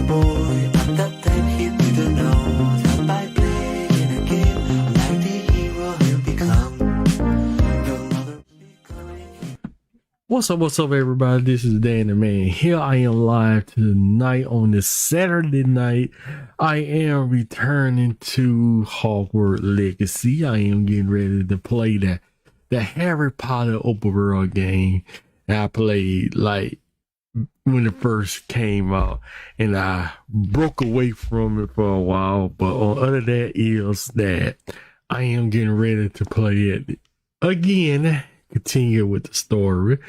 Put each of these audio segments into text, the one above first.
boy, but that time hit me the nose. And by playing a game, I'm like the hero he'll become. He'll never be coming. What's up, everybody? This is Dan the Man. Here I am live tonight on this Saturday night. I am returning to Hogwarts Legacy. I am getting ready to play the Harry Potter open world game I played like when it first came out, and I broke away from it for a while. But on other that is that I am getting ready to play it again, continue with the story,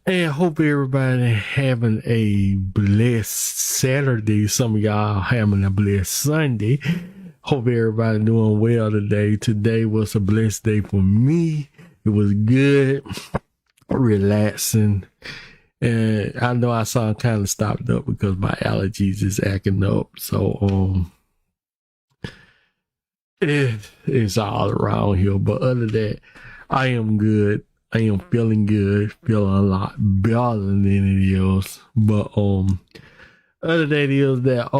and hope everybody having a blessed Saturday. Some of y'all having a blessed Sunday. Hope everybody doing well today. Today was a blessed day for me. It was good, relaxing, and I know I sound kind of stopped up because my allergies is acting up. So it's all around here. But other than that, I am good. I am feeling good, feeling a lot better than it is. But other than that is that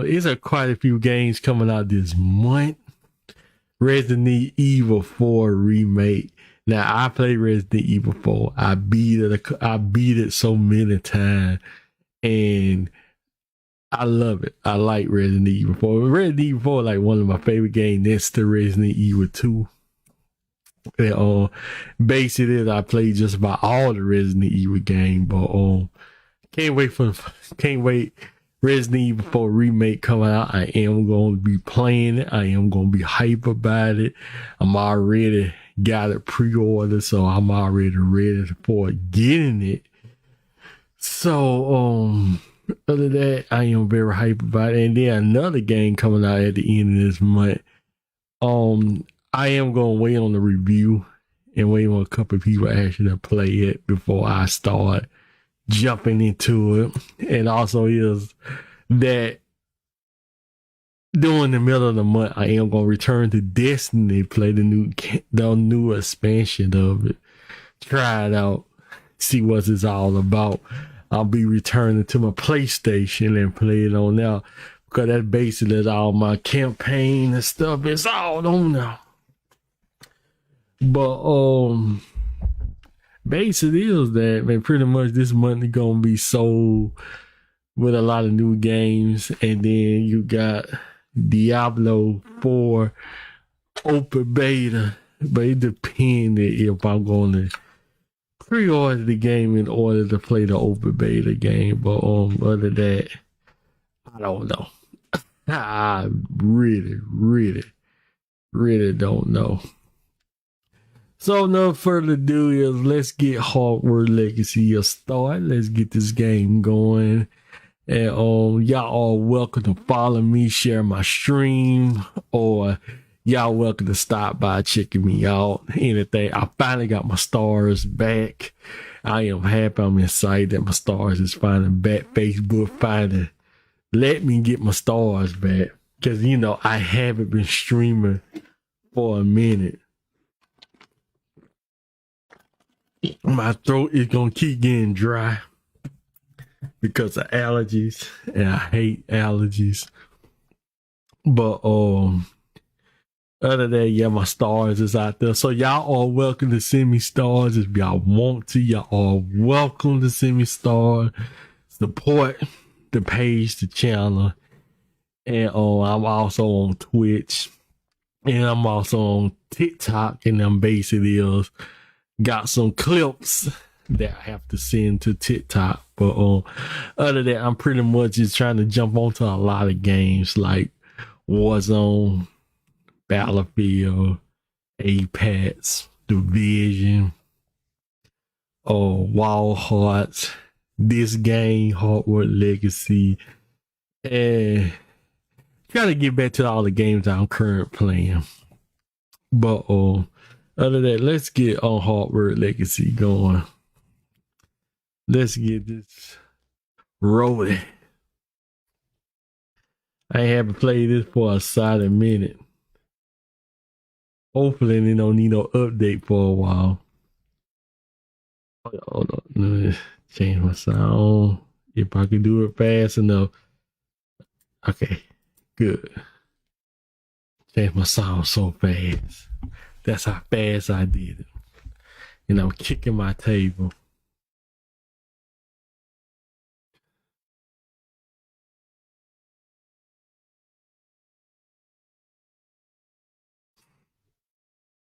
it's quite a few games coming out this month. Resident Evil 4 remake. Now I played Resident Evil 4. I beat it so many times, and I love it. I like Resident Evil 4. Resident Evil 4 is like one of my favorite games next to Resident Evil 2. And basically I played just about all the Resident Evil game, but can't wait Resident Evil 4 remake coming out. I am going to be playing it. I am going to be hype about it. I'm already got it pre-ordered, so I'm already ready for getting it. So other than that, I am very hype about it. And then another game coming out at the end of this month. I am going to wait on the review and wait on a couple of people actually to play it before I start jumping into it. And also is that during the middle of the month, I am going to return to Destiny, play the new expansion of it, try it out, see what it's all about. I'll be returning to my PlayStation and play it on now, because that basically all my campaign and stuff is all on now. But basically is that, man, pretty much this month is gonna be sold with a lot of new games. And then you got Diablo 4 open beta, but it depends if I'm gonna pre-order the game in order to play the open beta game. But other than that, I don't know. I really don't know. So no further ado is let's get Hogwarts Legacy started. Let's get this game going. And y'all are welcome to follow me, share my stream, or y'all welcome to stop by checking me out. Anything. I finally got my stars back. I am happy. I'm excited that my stars is finally back. Facebook finally let me get my stars back, because I haven't been streaming for a minute. My throat is gonna keep getting dry because of allergies, and I hate allergies. But other than that, yeah, my stars is out there. So y'all are welcome to send me stars if y'all want to. Y'all are welcome to send me stars. Support the page, the channel. And I'm also on Twitch, and I'm also on TikTok, and I'm basically got some clips that I have to send to TikTok. But other than that, I'm pretty much just trying to jump onto a lot of games like Warzone, Battlefield, Apex, Division, Wild Hearts, this game, Hogwarts Legacy, and trying to get back to all the games I'm currently playing. But other than that, let's get on Hogwarts Legacy going. Let's get this rolling. I haven't played this for a solid minute. Hopefully they don't need no update for a while. Hold on. Let me change my sound. If I can do it fast enough. Okay, good. Changed my song so fast. That's how fast I did it. And I'm kicking my table.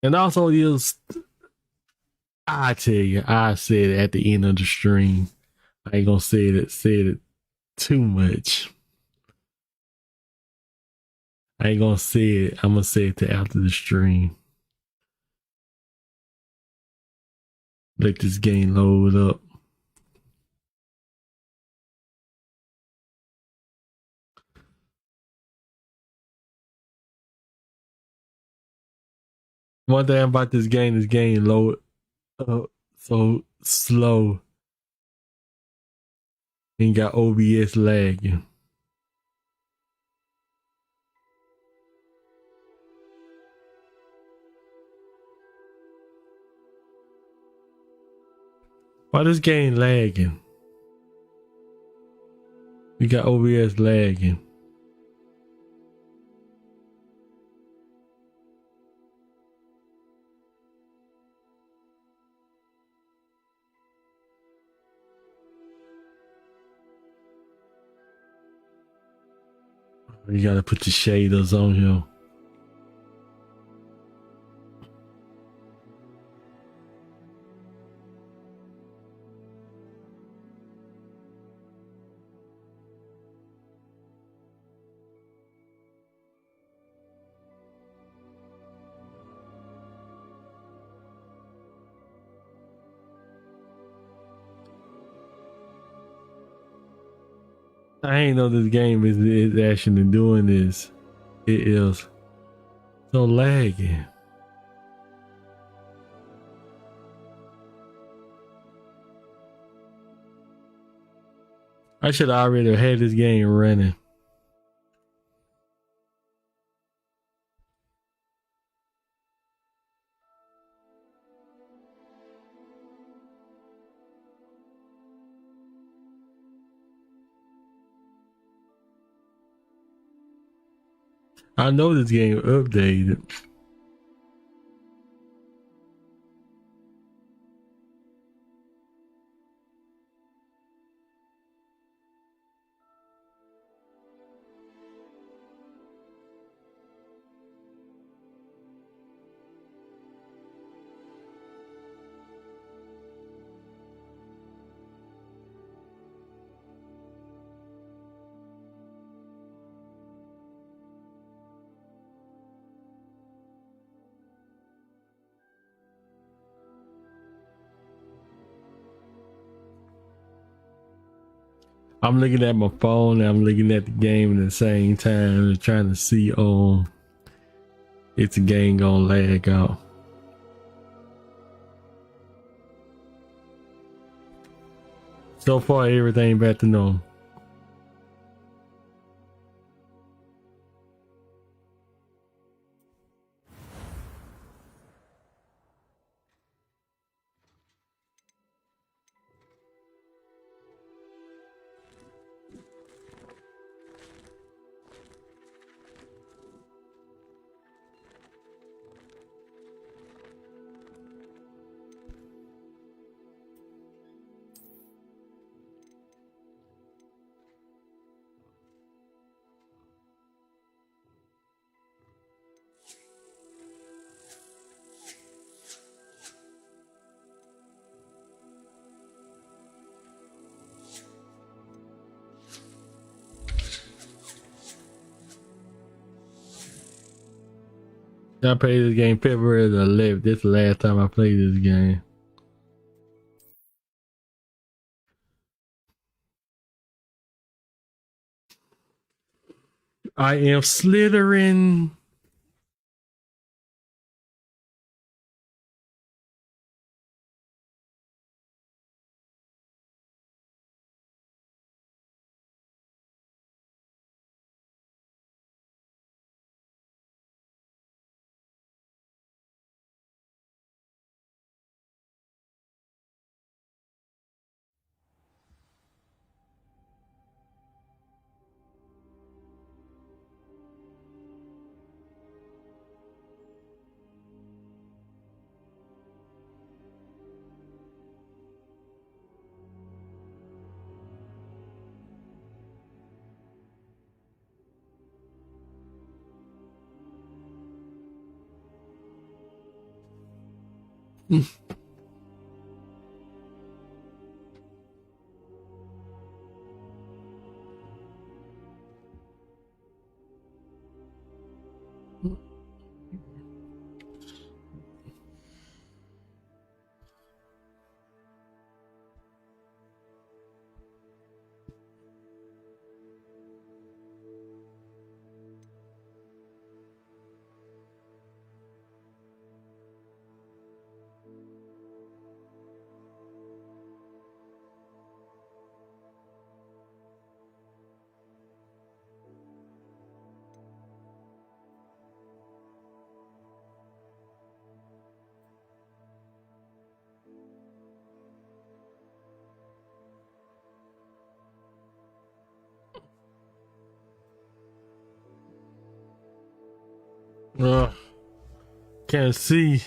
And also, I tell you, I said it at the end of the stream. I ain't gonna say it too much. I ain't gonna say it. I'm gonna say it to after the stream. Let this game load up. One thing about this game load up so slow and got OBS lagging. Why this game lagging? You got OBS lagging. You gotta put the shaders on here. I ain't know this game is actually doing this. It is so laggy. I should already have had this game running. I know this game updated. I'm looking at my phone and I'm looking at the game at the same time and trying to see it's a game gonna lag out. So far everything back to normal. I played this game February the 11th. This is the last time I played this game. I am slithering. Can't see.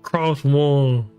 Cross one.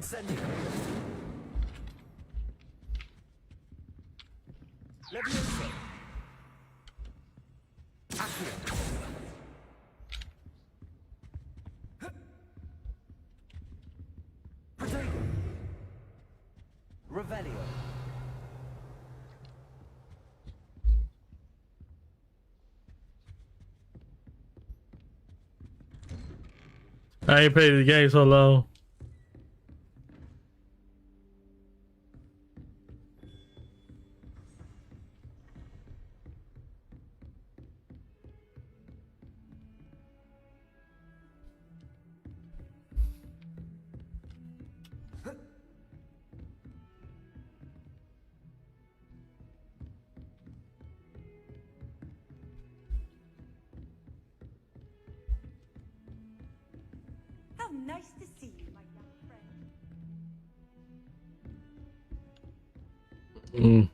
Incendio. Levioso. Accio. Protego. Revelio. I ain't played the game so long. How nice to see you, my young friend.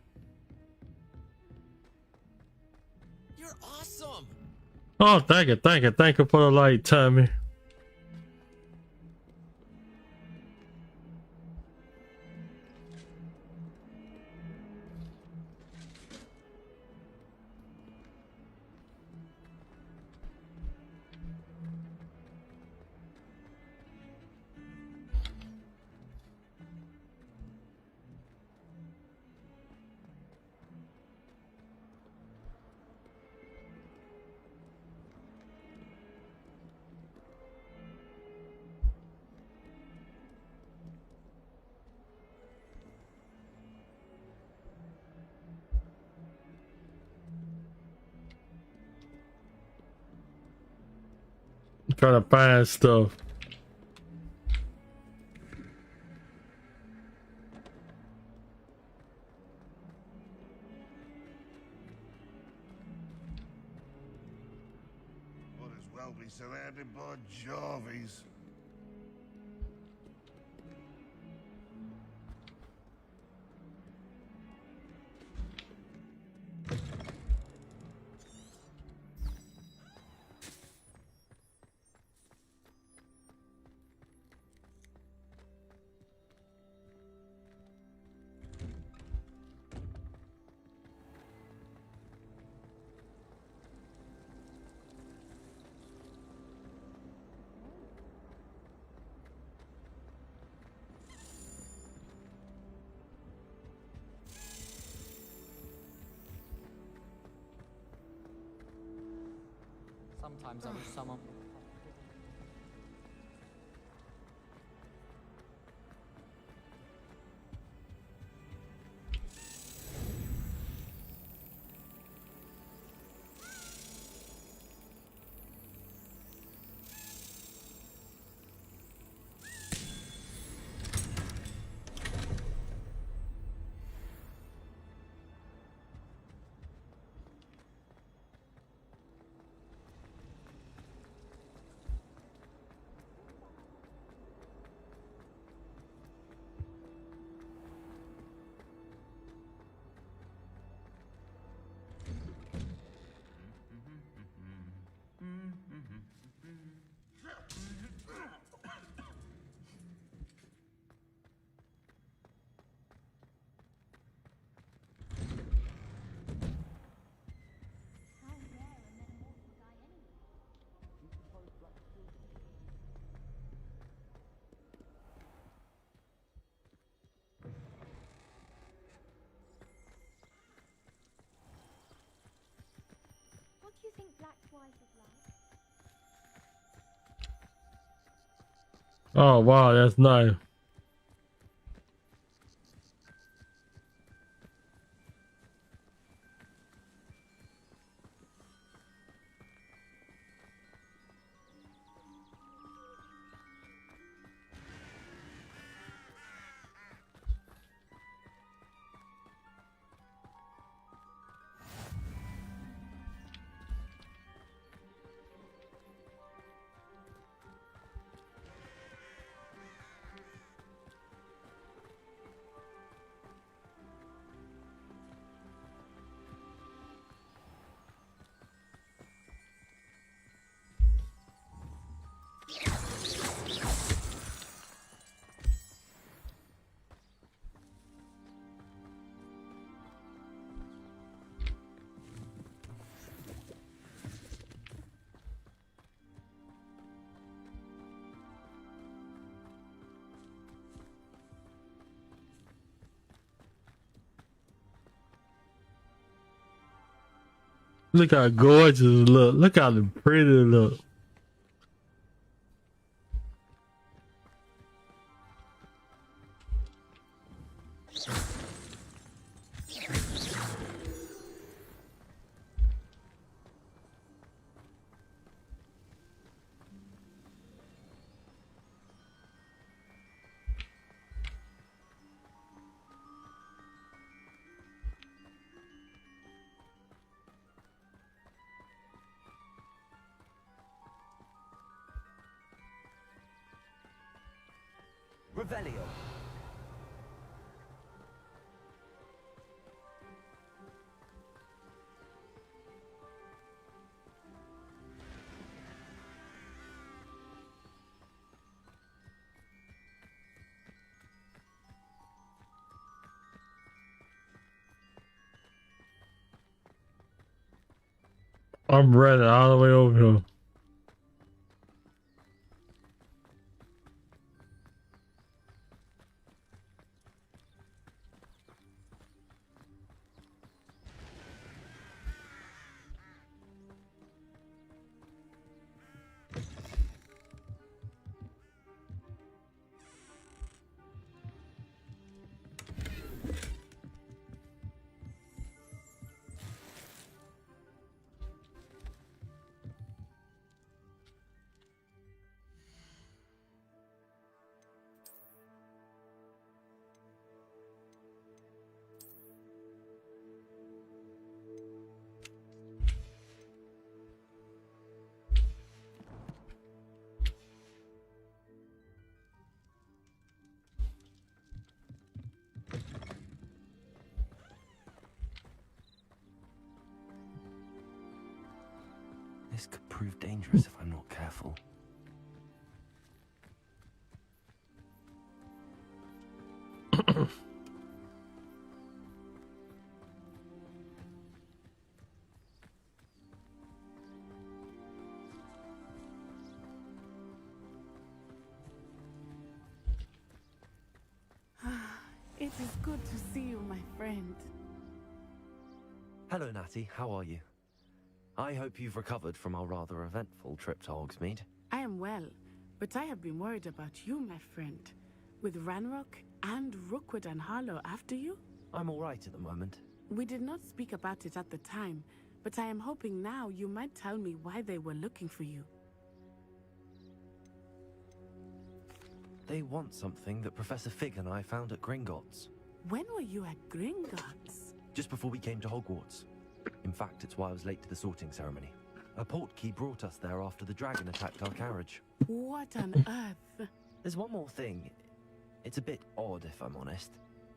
You're awesome. Oh, thank you for the light, Tommy. Trying to find stuff. Might as well be surrounded by Jarvies. Sometimes I wish someone. What do you think Black's wife is like? Oh wow, that's nice. Look how gorgeous it look. Look how pretty it look. Revelio. I'm running all the way over here. This could prove dangerous if I'm not careful. It is good to see you, my friend. Hello, Natty. How are you? I hope you've recovered from our rather eventful trip to Hogsmeade. I am well, but I have been worried about you, my friend. With Ranrock and Rookwood and Harlow after you? I'm all right at the moment. We did not speak about it at the time, but I am hoping now you might tell me why they were looking for you. They want something that Professor Fig and I found at Gringotts. When were you at Gringotts? Just before we came to Hogwarts. In fact, it's why I was late to the sorting ceremony. A portkey brought us there after the dragon attacked our carriage. What on earth? There's one more thing. It's a bit odd, if I'm honest.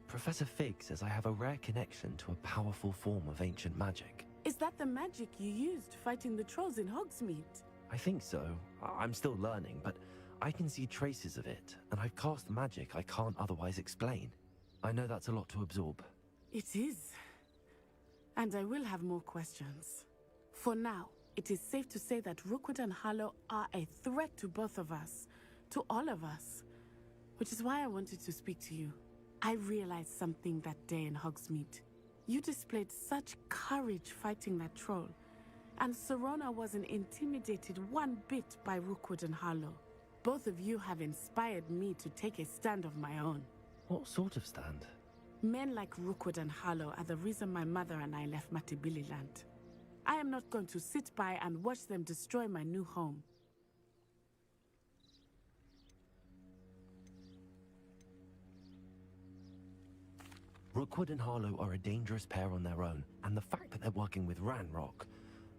Professor Fig says I have a rare connection to a powerful form of ancient magic. Is that the magic you used fighting the trolls in Hogsmeade? I think so. I'm still learning, but I can see traces of it, and I've cast magic I can't otherwise explain. I know that's a lot to absorb. It is. And I will have more questions. For now, it is safe to say that Rookwood and Harlow are a threat to both of us, to all of us. Which is why I wanted to speak to you. I realized something that day in Hogsmeade. You displayed such courage fighting that troll, and Serona wasn't intimidated one bit by Rookwood and Harlow. Both of you have inspired me to take a stand of my own. What sort of stand? Men like Rookwood and Harlow are the reason my mother and I left Matibililand. I am not going to sit by and watch them destroy my new home. Rookwood and Harlow are a dangerous pair on their own, and the fact that they're working with Ranrock,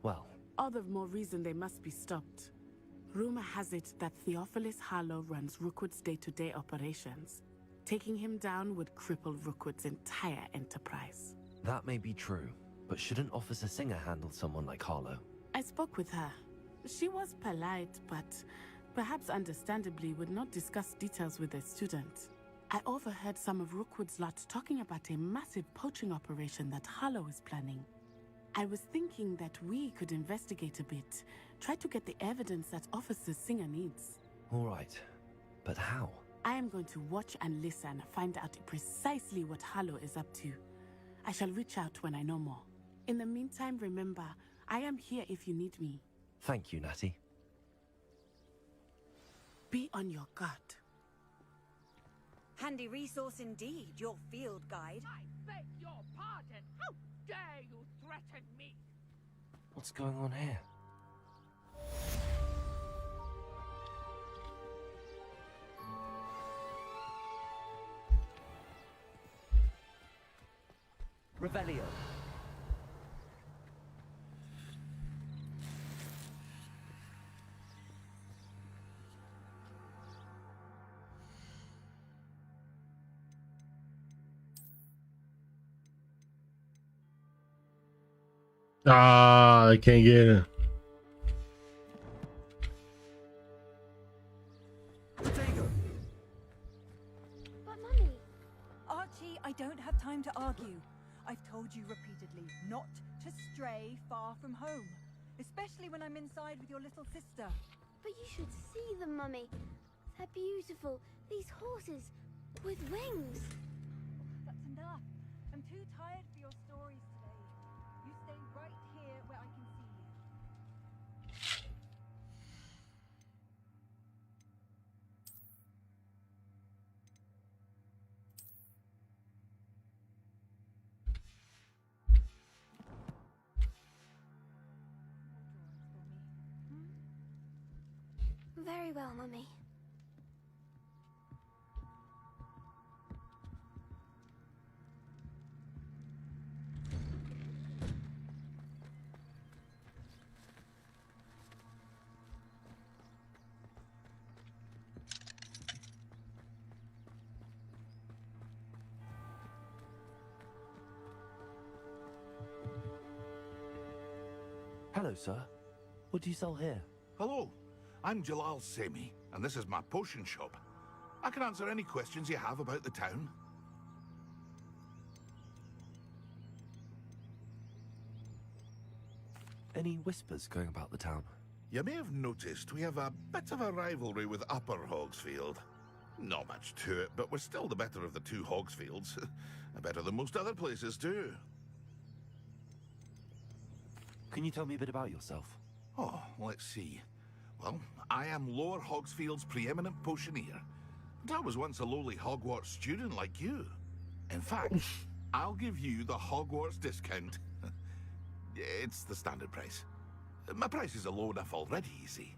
well... All the more reason they must be stopped. Rumor has it that Theophilus Harlow runs Rookwood's day-to-day operations. Taking him down would cripple Rookwood's entire enterprise. That may be true, but shouldn't Officer Singer handle someone like Harlow? I spoke with her. She was polite, but perhaps understandably would not discuss details with a student. I overheard some of Rookwood's lot talking about a massive poaching operation that Harlow is planning. I was thinking that we could investigate a bit, try to get the evidence that Officer Singer needs. All right, but how? I am going to watch and listen, find out precisely what Harlow is up to. I shall reach out when I know more. In the meantime, remember, I am here if you need me. Thank you, Natty. Be on your guard. Handy resource indeed, your field guide. I beg your pardon. How dare you threaten me? What's going on here? Revelio. Ah, I can't get it. But Mummy, Archie, I don't have time to argue. I've told you repeatedly not to stray far from home, especially when I'm inside with your little sister. but you should see them, Mummy. They're beautiful. These horses with wings. That's enough. I'm too tired for your stories today. You stay right here where I can see you. Very well, Mummy. Hello, sir. What do you sell here? Hello, I'm Jalal Semi, and this is my potion shop. I can answer any questions you have about the town. Any whispers going about the town? You may have noticed we have a bit of a rivalry with Upper Hogsfield. Not much to it, but we're still the better of the two Hogsfields. Better than most other places, too. Can you tell me a bit about yourself? Oh, let's see. Well, I am Lower Hogsfield's preeminent potioneer. And I was once a lowly Hogwarts student like you. In fact, I'll give you the Hogwarts discount. It's the standard price. My prices are low enough already, you see.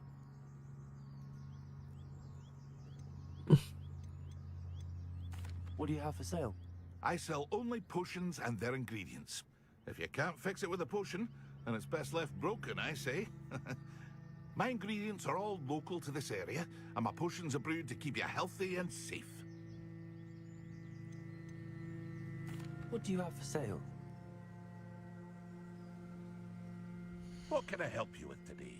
What do you have for sale? I sell only potions and their ingredients. If you can't fix it with a potion, then it's best left broken, I say. My ingredients are all local to this area, and my potions are brewed to keep you healthy and safe. What do you have for sale? What can I help you with today?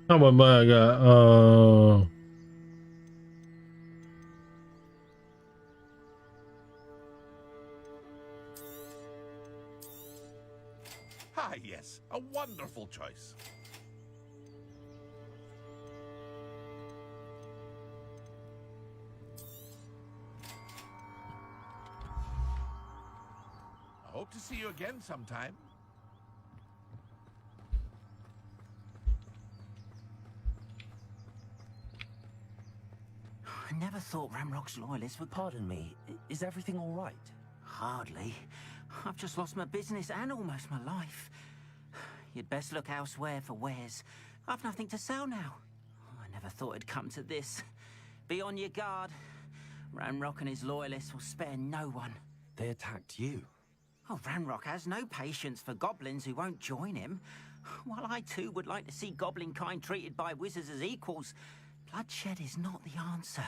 How much money I got? Ah, yes, a wonderful choice. I hope to see you again sometime. I never thought Ramrock's loyalists would... Pardon me, is everything all right? Hardly. I've just lost my business and almost my life. You'd best look elsewhere for wares. I've nothing to sell now. I never thought it'd come to this. Be on your guard. Ramrock and his loyalists will spare no one. They attacked you. Oh, Ranrock has no patience for goblins who won't join him. While I too would like to see goblin kind treated by wizards as equals, bloodshed is not the answer.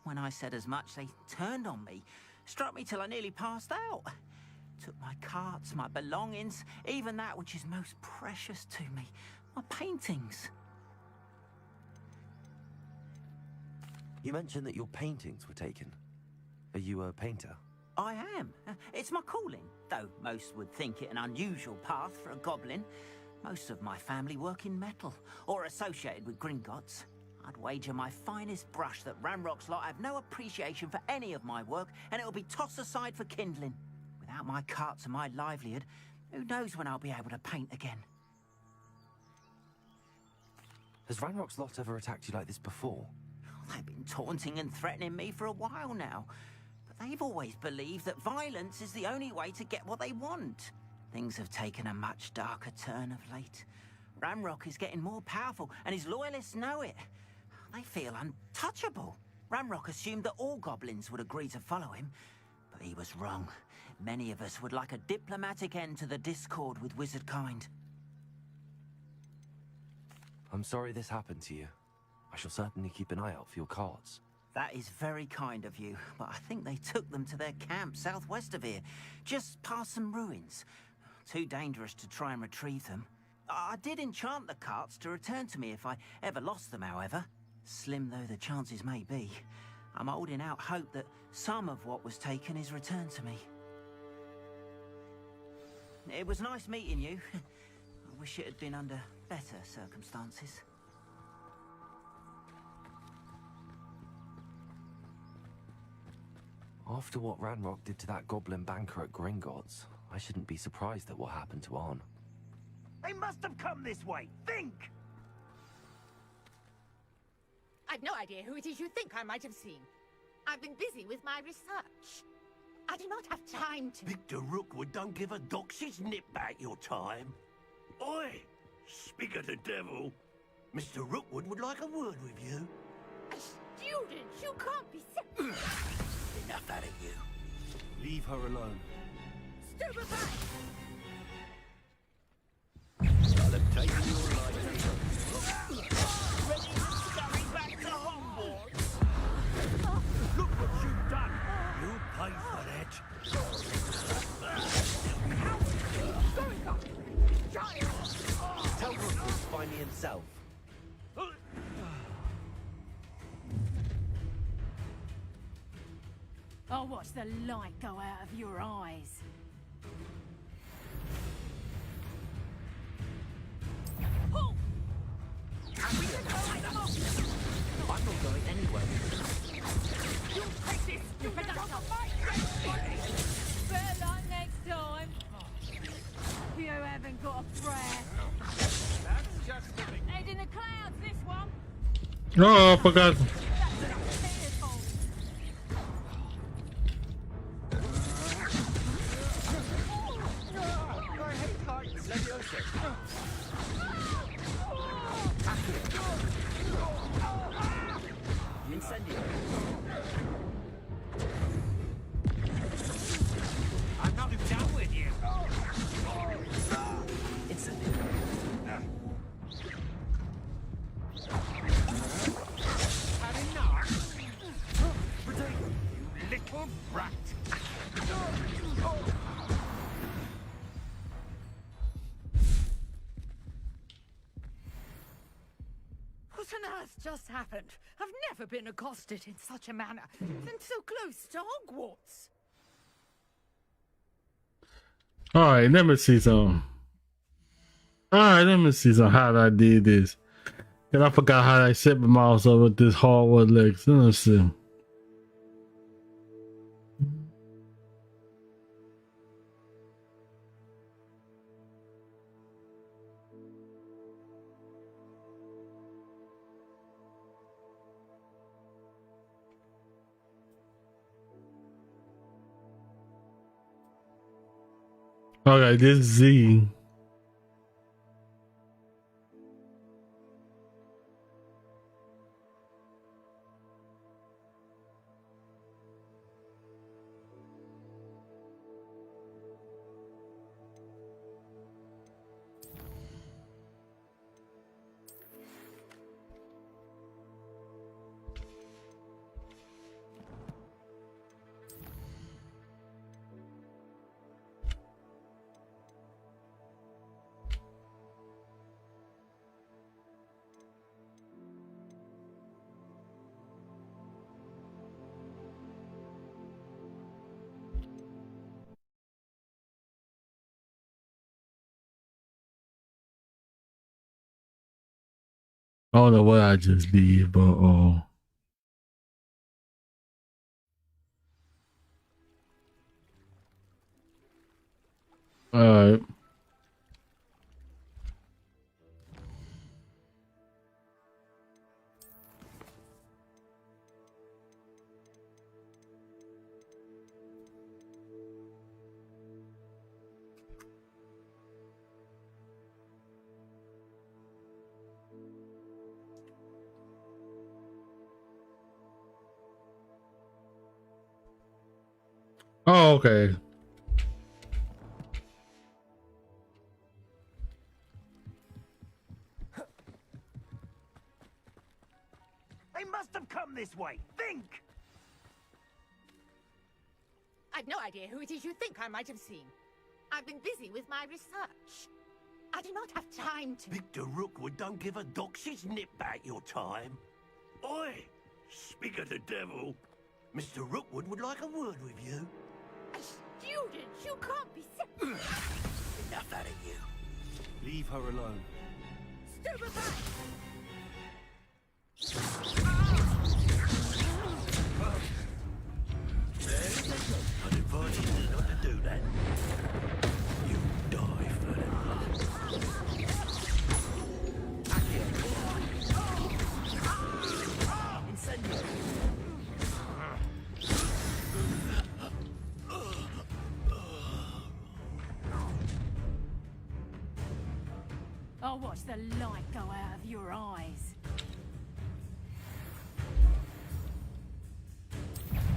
When I said as much, they turned on me, struck me till I nearly passed out. Took my carts, my belongings, even that which is most precious to me, my paintings. You mentioned that your paintings were taken. Are you a painter? I am. It's my calling, though most would think it an unusual path for a goblin. Most of my family work in metal, or associated with Gringotts. I'd wager my finest brush that Ramrock's lot have no appreciation for any of my work, and it'll be tossed aside for kindling. Without my carts and my livelihood, who knows when I'll be able to paint again? Has Ranrock's lot ever attacked you like this before? They've been taunting and threatening me for a while now. But they've always believed that violence is the only way to get what they want. Things have taken a much darker turn of late. Ramrock is getting more powerful, and his loyalists know it. They feel untouchable. Ramrock assumed that all goblins would agree to follow him, but he was wrong. Many of us would like a diplomatic end to the discord with wizard kind. I'm sorry this happened to you. I shall certainly keep an eye out for your carts. That is very kind of you, but I think they took them to their camp southwest of here, just past some ruins. Too dangerous to try and retrieve them. I did enchant the carts to return to me if I ever lost them, however. Slim though the chances may be, I'm holding out hope that some of what was taken is returned to me. It was nice meeting you. I wish it had been under better circumstances. After what Ranrock did to that goblin banker at Gringotts, I shouldn't be surprised at what happened to Arn. They must have come this way. Think! I've no idea who it is you think I might have seen. I've been busy with my research. I do not have time to... Victor Rookwood don't give a doxy's nip back your time. Oi! Speak of the devil. Mr. Rookwood would like a word with you. A student! You can't be so... Enough out of you. Leave her alone. Stupefy! I'll have taken your life. Ready to scurry back to Hogwarts? Look what you've done. You'll pay for that. Tell Rookwood to find me himself. I'll watch the light go out of your eyes. I'm not going anywhere. Better luck next time. You haven't got a prayer. That's just the beginning. Head in the clouds, this one. Oh, I forgot. I hate heights. Leviosa. Incendio. I'm not done with you. Incendio. Had enough? Potato, you little brat. What on earth just happened? I've never been accosted in such a manner, and so close to Hogwarts. All right, let me see some. All right, let me see some how I did this. And I forgot how I set my mouse up with this Hogwarts Legacy. Let's see. Okay, this is Z. I don't know what I just did, but all right. Oh, okay. They must have come this way. Think! I've no idea who it is you think I might have seen. I've been busy with my research. I do not have time to... Victor Rookwood don't give a doxy's nip back your time. Oi! Speak of the devil. Mr. Rookwood would like a word with you. A student? You can't be... Enough out of you. Leave her alone. Stupefy! I'd advise you not to do that. You die for it. Incendio. I'll watch the light go out of your eyes.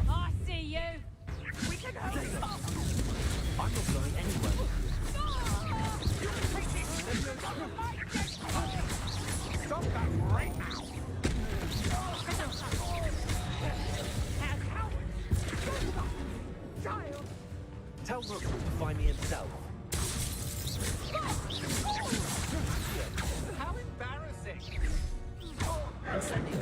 I see you. We can help! I'm not going anywhere. Stop that right now! Child! Tell Rookwood to find me himself. How embarrassing! Incendio.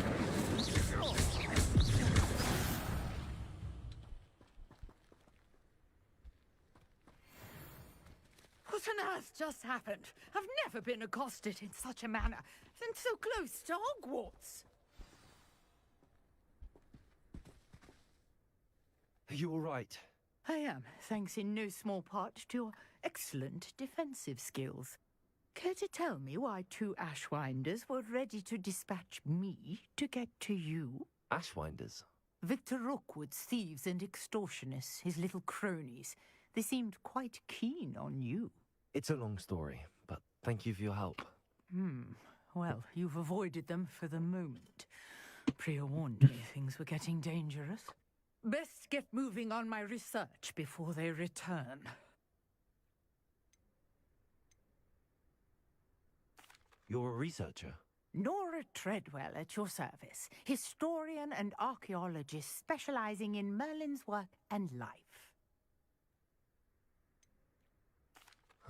What on earth just happened? I've never been accosted in such a manner, and so close to Hogwarts. Are you all right? I am, thanks in no small part to your excellent defensive skills. Care to tell me why 2 Ashwinders were ready to dispatch me to get to you? Ashwinders? Victor Rookwood's thieves and extortionists, his little cronies. They seemed quite keen on you. It's a long story, but thank you for your help. Well, you've avoided them for the moment. Priya warned me things were getting dangerous. Best get moving on my research before they return. You're a researcher? Nora Treadwell at your service, historian and archaeologist specializing in Merlin's work and life.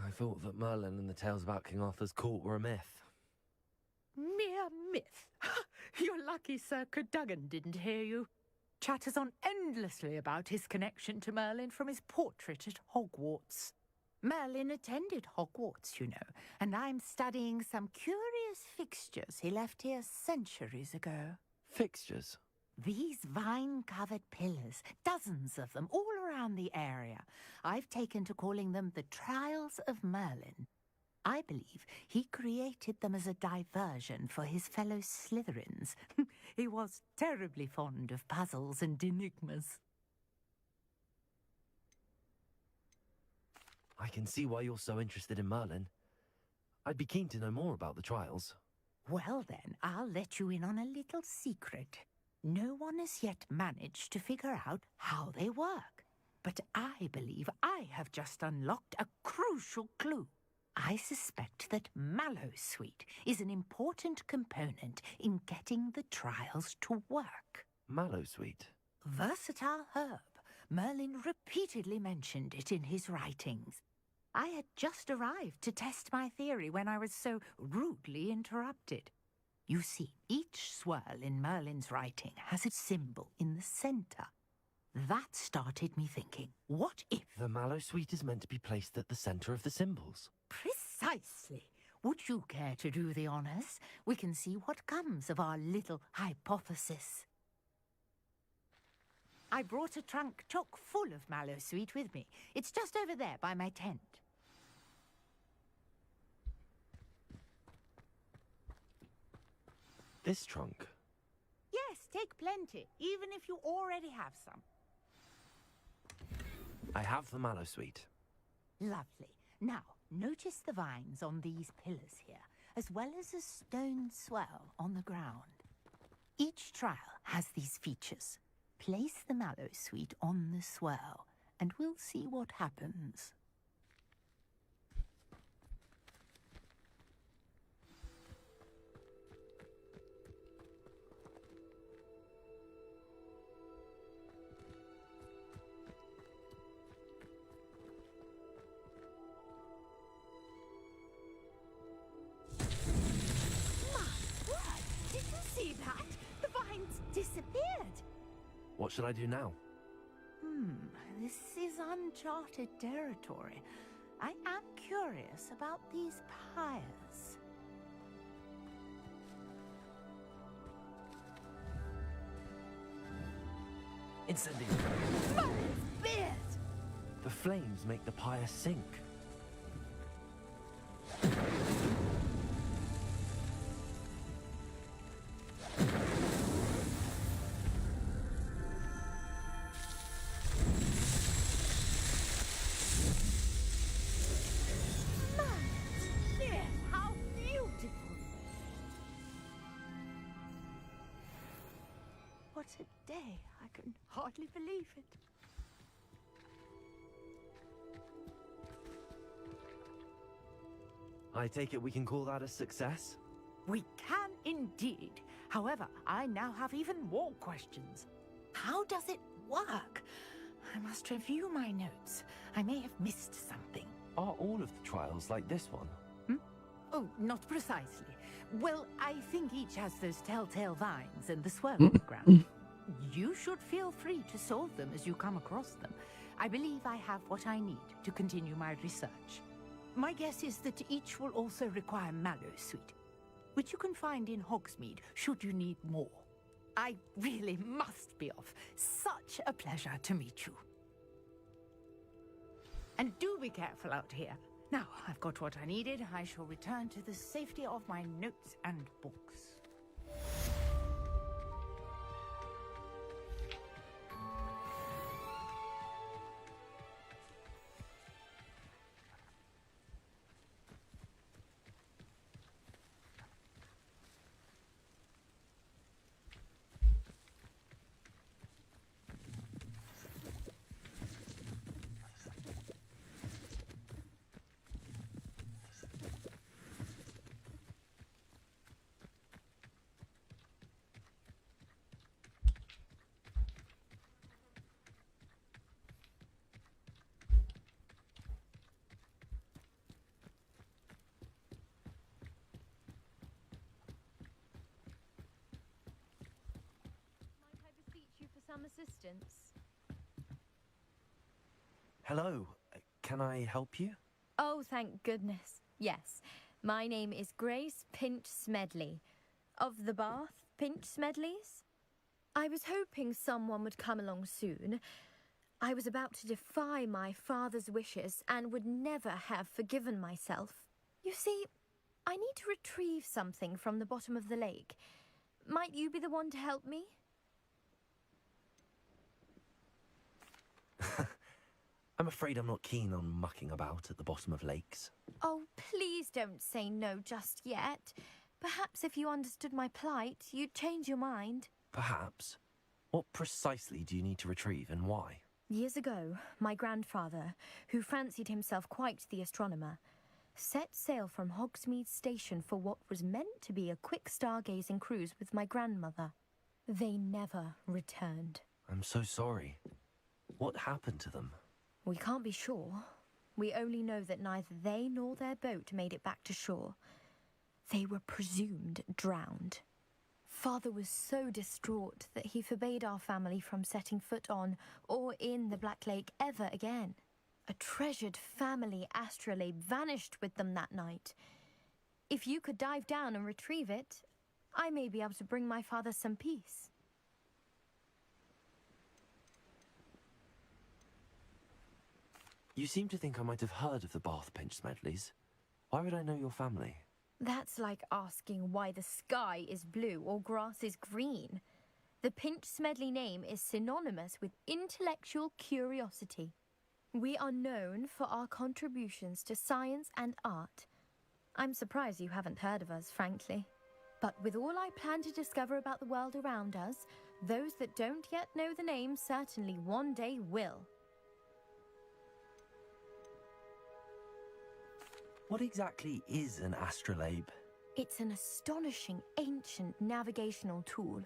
I thought that Merlin and the tales about King Arthur's court were a myth. Mere myth. You're lucky Sir Cadogan didn't hear you. Chatters on endlessly about his connection to Merlin from his portrait at Hogwarts. Merlin attended Hogwarts, you know, and I'm studying some curious fixtures he left here centuries ago. Fixtures? These vine-covered pillars, dozens of them, all around the area. I've taken to calling them the Trials of Merlin. I believe he created them as a diversion for his fellow Slytherins. He was terribly fond of puzzles and enigmas. I can see why you're so interested in Merlin. I'd be keen to know more about the trials. Well then, I'll let you in on a little secret. No one has yet managed to figure out how they work. But I believe I have just unlocked a crucial clue. I suspect that Mallowsweet is an important component in getting the trials to work. Mallowsweet? Versatile herb. Merlin repeatedly mentioned it in his writings. I had just arrived to test my theory when I was so rudely interrupted. You see, each swirl in Merlin's writing has a symbol in the center. That started me thinking, what if... The Mallowsweet is meant to be placed at the center of the symbols. Precisely. Would you care to do the honors? We can see what comes of our little hypothesis. I brought a trunk chock full of Mallowsweet with me. It's just over there by my tent. This trunk? Yes, take plenty, even if you already have some. I have the Mallowsweet. Lovely. Now, notice the vines on these pillars here, as well as a stone swell on the ground. Each trial has these features. Place the Mallowsweet on the swirl, and we'll see what happens. Did you see that? The vines disappeared. What should I do now? This is uncharted territory. I am curious about these pyres. Incendiary! Merlin's beard! The flames make the pyre sink. How beautiful! What a day! I can hardly believe it. I take it we can call that a success? We can indeed. However, I now have even more questions. How does it work? I must review my notes. I may have missed something. Are all of the trials like this one? Oh, not precisely. Well, I think each has those telltale vines and the swirl on the ground. You should feel free to solve them as you come across them. I believe I have what I need to continue my research. My guess is that each will also require Mallowsweet, which you can find in Hogsmeade should you need more. I really must be off. Such a pleasure to meet you. And do be careful out here. Now, I've got what I needed. I shall return to the safety of my notes and books. Might I beseech you for some assistance? Hello, can I help you? Oh, thank goodness. Yes. My name is Grace Pinch Smedley, of the Bath Pinch Smedleys. I was hoping someone would come along soon. I was about to defy my father's wishes and would never have forgiven myself. You see, I need to retrieve something from the bottom of the lake. Might you be the one to help me? I'm afraid I'm not keen on mucking about at the bottom of lakes. Oh, please don't say no just yet. Perhaps if you understood my plight, you'd change your mind. Perhaps. What precisely do you need to retrieve and why? Years ago, my grandfather, who fancied himself quite the astronomer, set sail from Hogsmeade Station for what was meant to be a quick stargazing cruise with my grandmother. They never returned. I'm so sorry. What happened to them? We can't be sure. We only know that neither they nor their boat made it back to shore. They were presumed drowned. Father was so distraught that he forbade our family from setting foot on or in the Black Lake ever again. A treasured family astrolabe vanished with them that night. If you could dive down and retrieve it, I may be able to bring my father some peace. You seem to think I might have heard of the Bath Pinch Smedleys. Why would I know your family? That's like asking why the sky is blue or grass is green. The Pinch Smedley name is synonymous with intellectual curiosity. We are known for our contributions to science and art. I'm surprised you haven't heard of us, frankly. But with all I plan to discover about the world around us, those that don't yet know the name certainly one day will. What exactly is an astrolabe? It's an astonishing ancient navigational tool,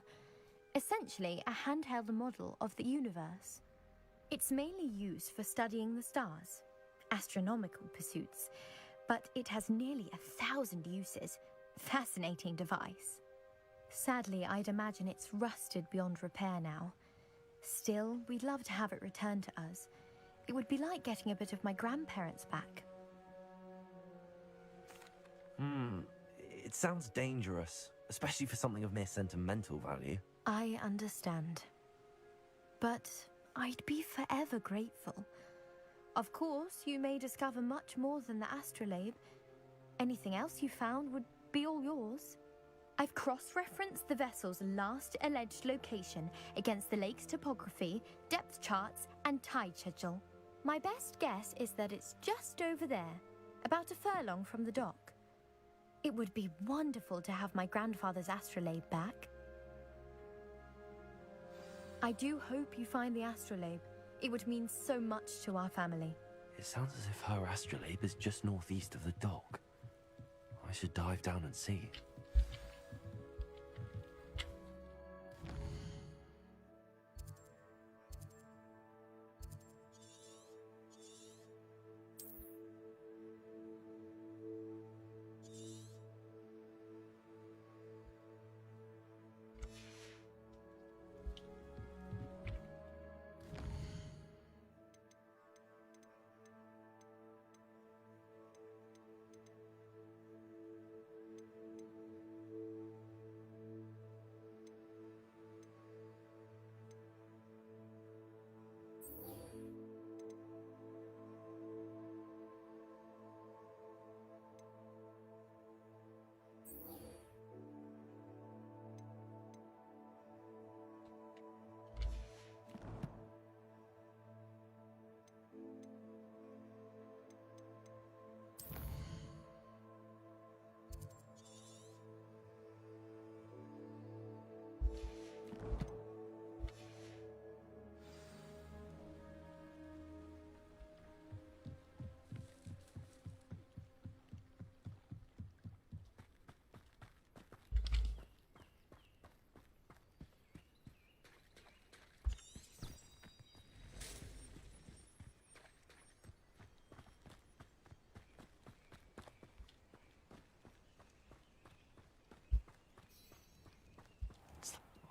essentially a handheld model of the universe. It's mainly used for studying the stars, astronomical pursuits, but it has nearly 1,000 uses. Fascinating device. Sadly, I'd imagine it's rusted beyond repair now. Still, we'd love to have it returned to us. It would be like getting a bit of my grandparents back. It sounds dangerous, especially for something of mere sentimental value. I understand. But I'd be forever grateful. Of course, you may discover much more than the astrolabe. Anything else you found would be all yours. I've cross-referenced the vessel's last alleged location against the lake's topography, depth charts, and tide schedule. My best guess is that it's just over there, about a furlong from the dock. It would be wonderful to have my grandfather's astrolabe back. I do hope you find the astrolabe. It would mean so much to our family. It sounds as if her astrolabe is just northeast of the dock. I should dive down and see.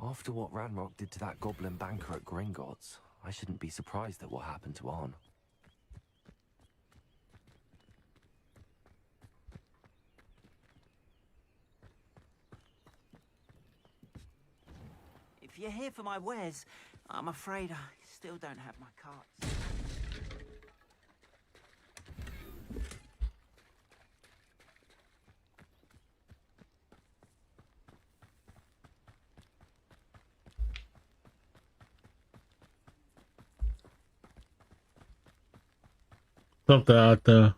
After what Ranrock did to that goblin banker at Gringotts, I shouldn't be surprised at what happened to Arn. If you're here for my wares, I'm afraid I still don't have my carts. Something out there.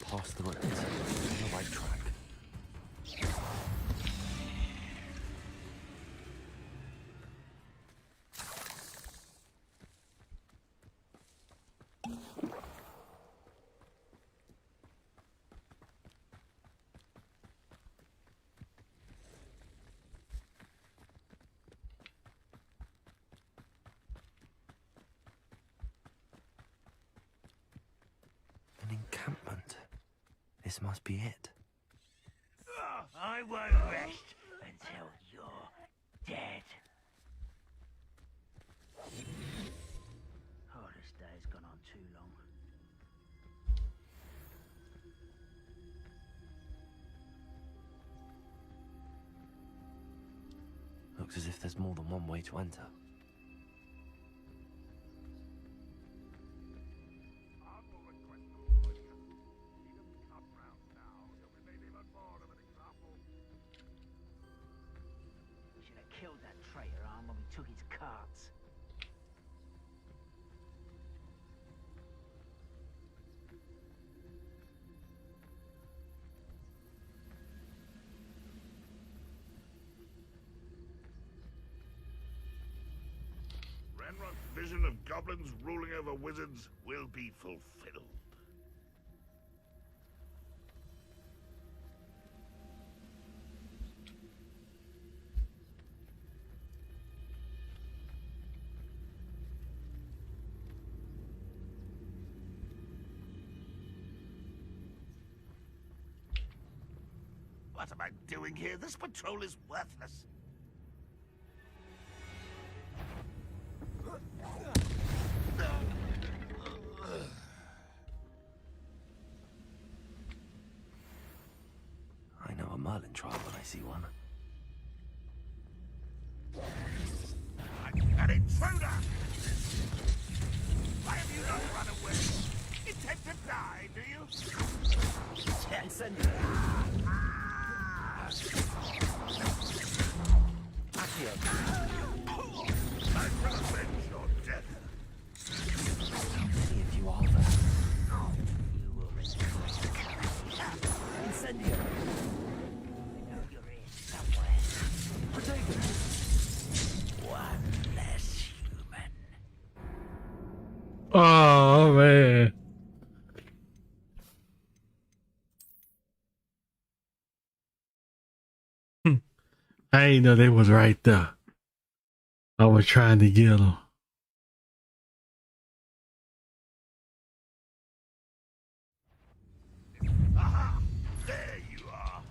Past the ruins, on the right track. An encampment. This must be it. I won't rest until you're dead. Oh, this day's gone on too long. Looks as if there's more than one way to enter. We should have killed that traitor arm when we took his carts. Ranrock's vision of goblins ruling over wizards will be fulfilled. What am I doing here? This patrol is worthless. I know a Merlin trial when I see one. An intruder! Why have you not run away? Intend to die, do you? Send I will avenge your death. Many of you are there. You will regret the courage. Incendio! I know you're here somewhere. Protect One less human. Oh man. I ain't know they was right there. I was trying to get them. Aha! There you are.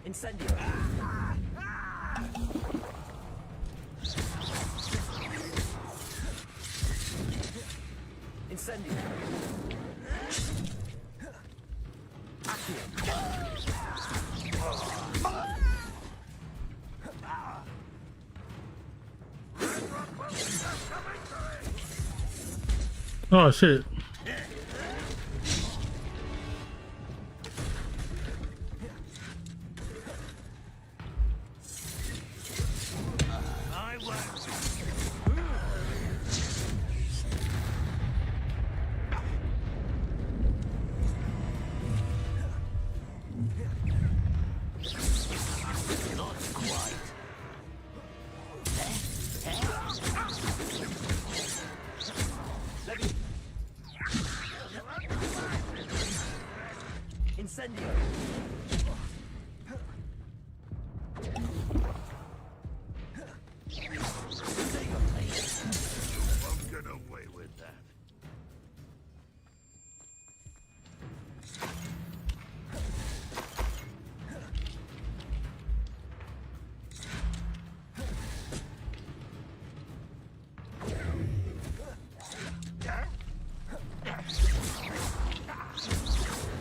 Incendio. Incendio. Oh shit. My work. Not quite. Incendio. Won't get away with that.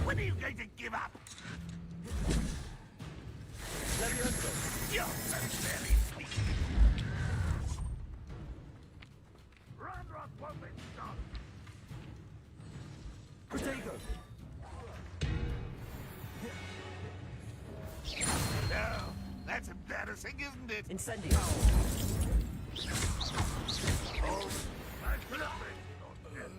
When are you going to give up? You're very sweet. Ranrock won't be stopped. Protego. No, that's embarrassing, isn't it? Incendio. Oh, I could have made it on him.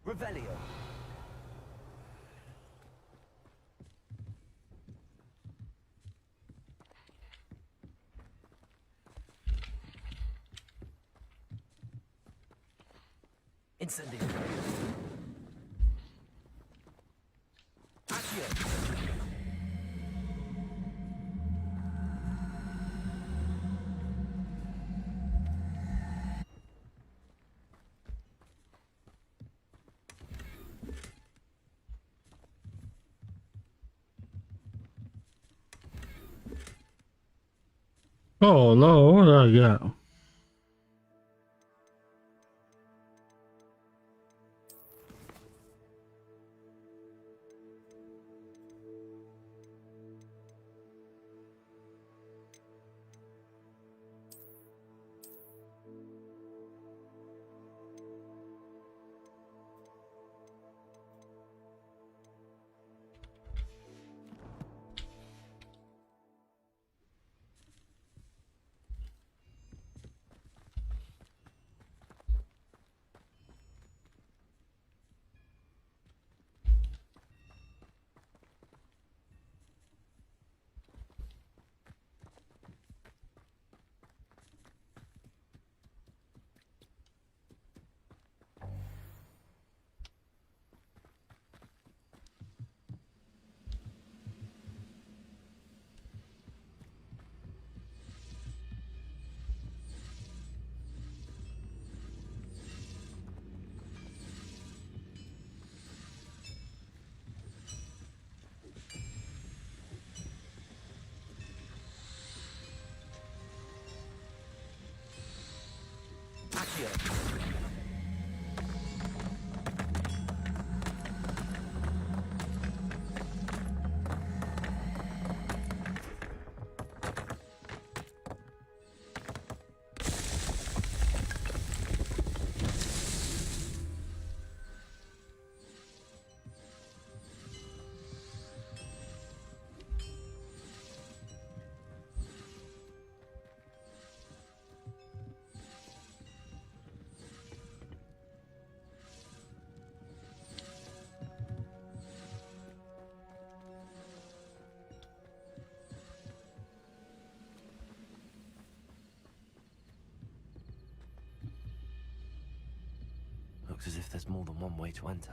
Revelio. Incendio. Accio. Oh Lord, what I got? Accio. looks as if there's more than one way to enter.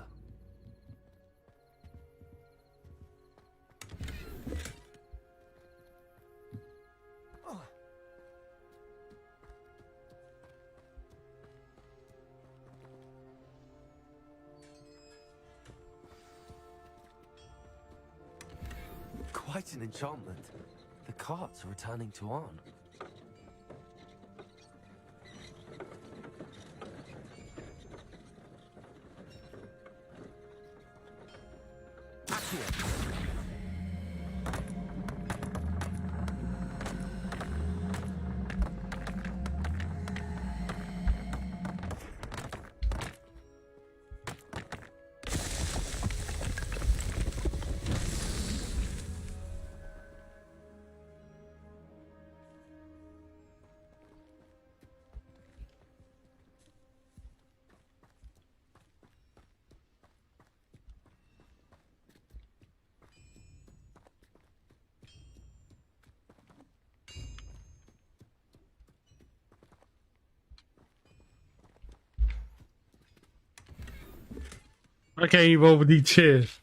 Quite an enchantment. The carts are returning to Arn. I can't even open these chairs.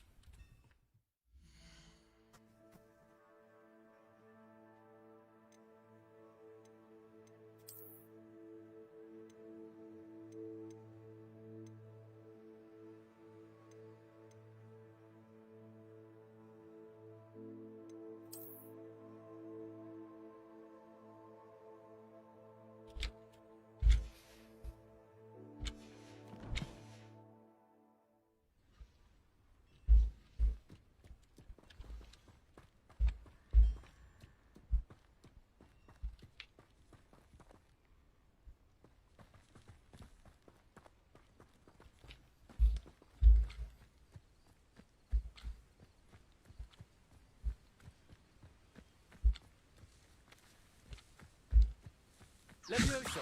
Levioso!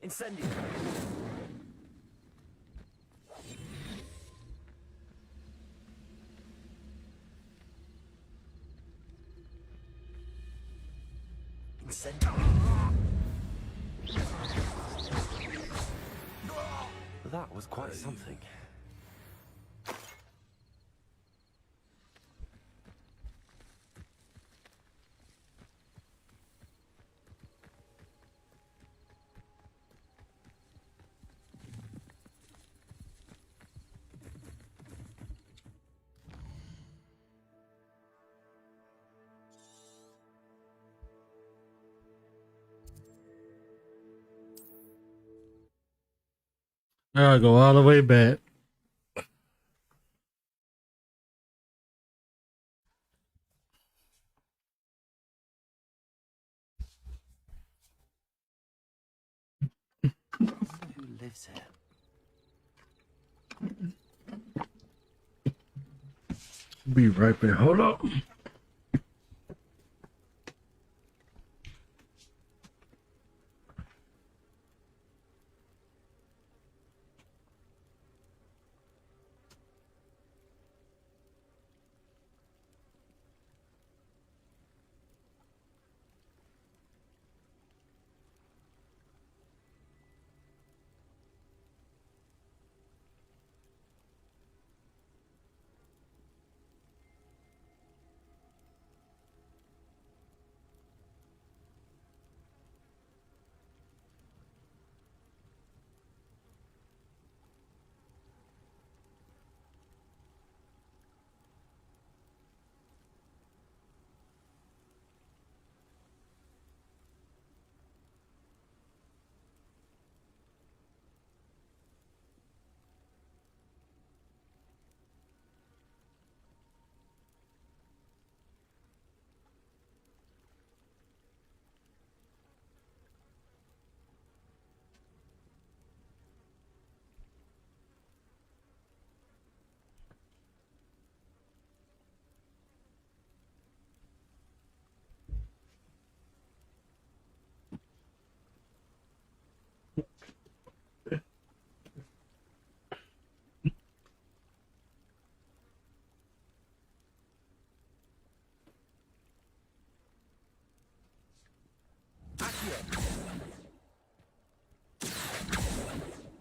Incendio! Incendio! That was quite something. I go all the way back. Who lives here? Be right back. Hold up.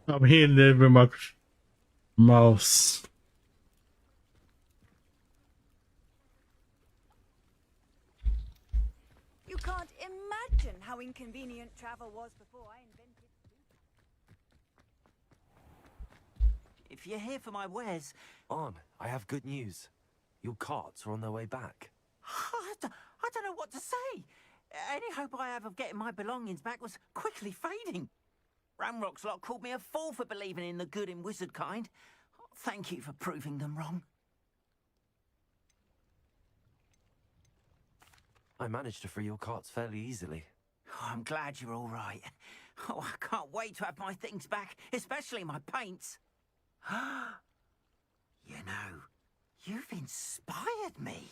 I'm hearing that with my mouse. You can't imagine how inconvenient travel was before I invented. If you're here for my wares, On, I have good news. Your carts are on their way back. I don't know what to say. Any hope I have of getting my belongings back was quickly fading. Ramrock's lot called me a fool for believing in the good in wizard kind. Thank you for proving them wrong. I managed to free your carts fairly easily. Oh, I'm glad you're all right. Oh, I can't wait to have my things back, especially my paints. You know, you've inspired me.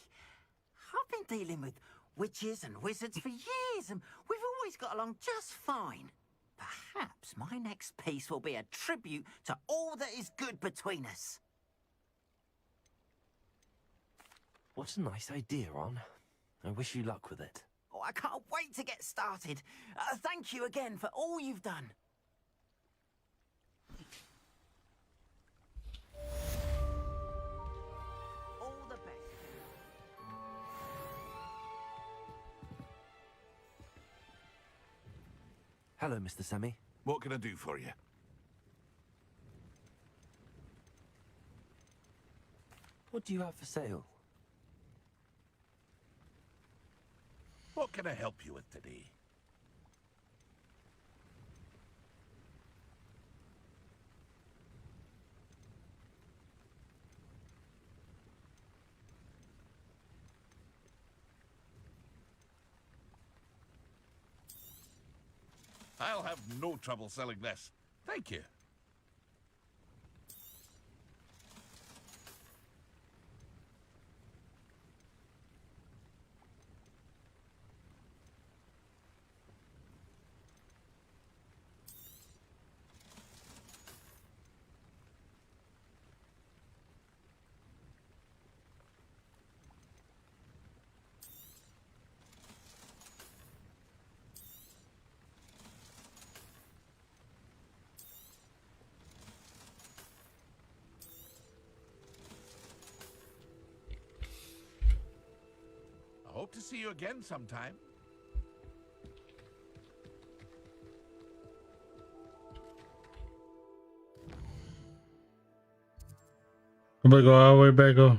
I've been dealing with witches and wizards for years, and we've always got along just fine. Perhaps my next piece will be a tribute to all that is good between us. What a nice idea, On. I wish you luck with it. Oh, I can't wait to get started. Thank you again for all you've done. All the best. Hello, Mr. Semi. What can I do for you? What do you have for sale? What can I help you with today? I'll have no trouble selling this. Thank you. I hope to see you again sometime. I'm gonna go all the way back up.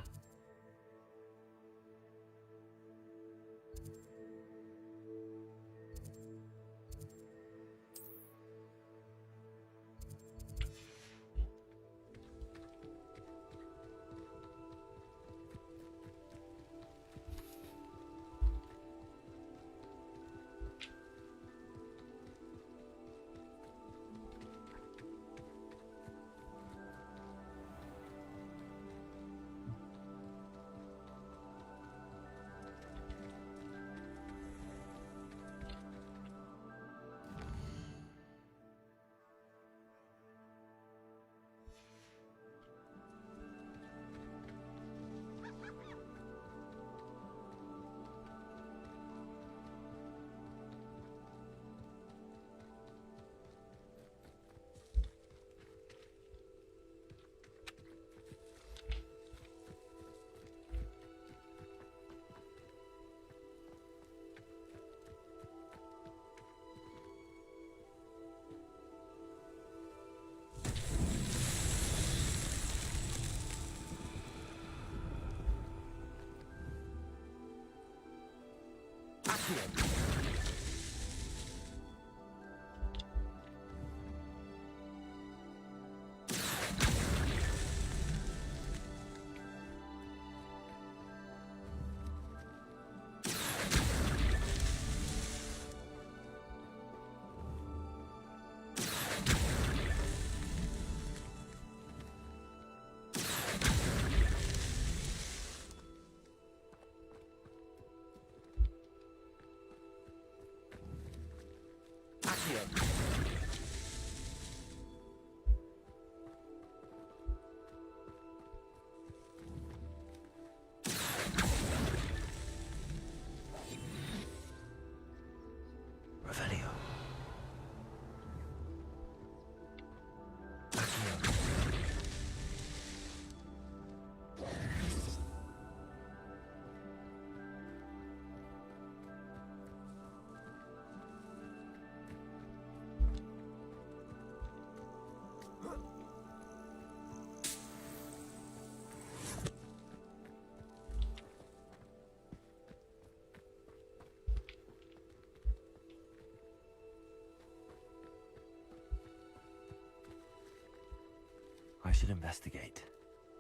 should investigate.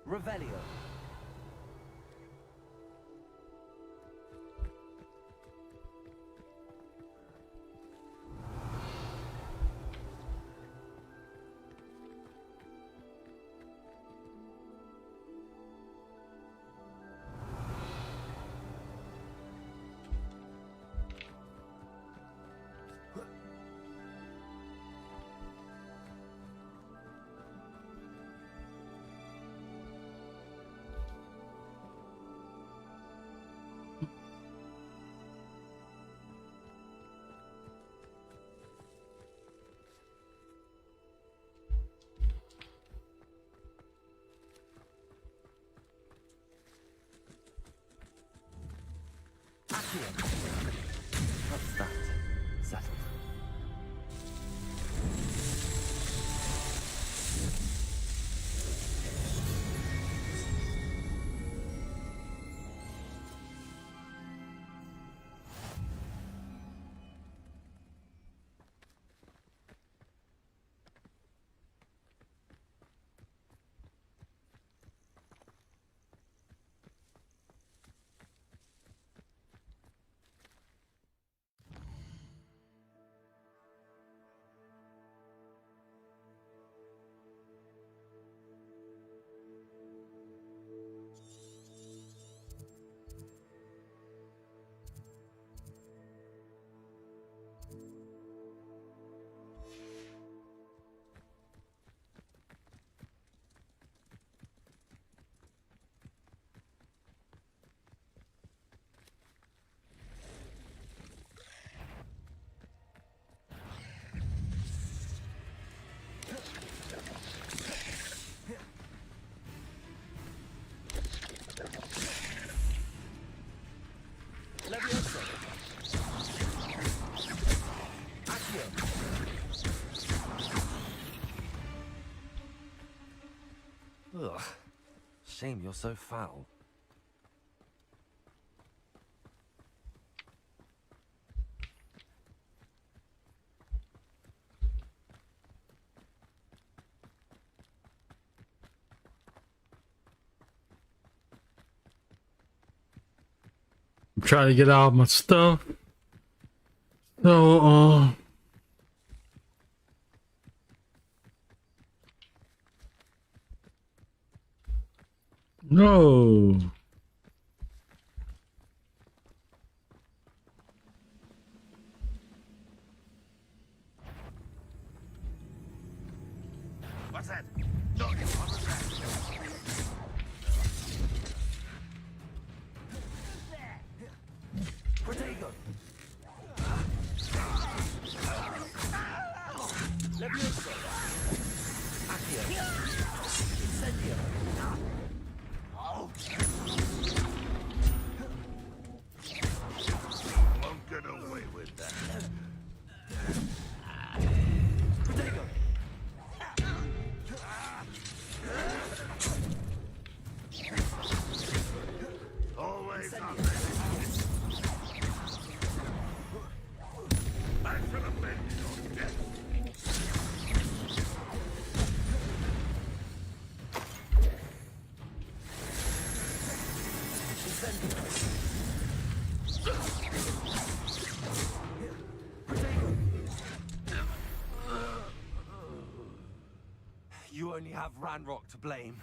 Revelio. What's that? Settled. Ugh. Shame you're so foul. I'm trying to get all my stuff. So, no. What's that? No, it's on the track. Protego. Levioso. Accio. Incendio. Won't get away with that. Protego. Always on this. I shall avenge your death. You only have Ranrock to blame.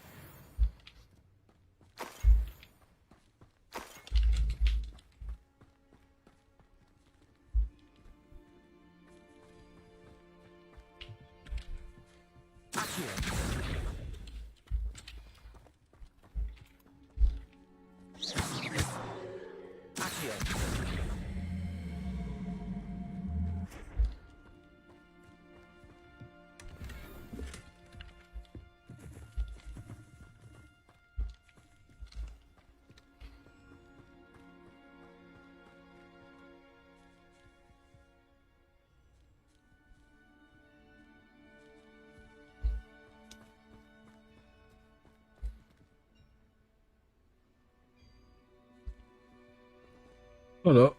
Hold up.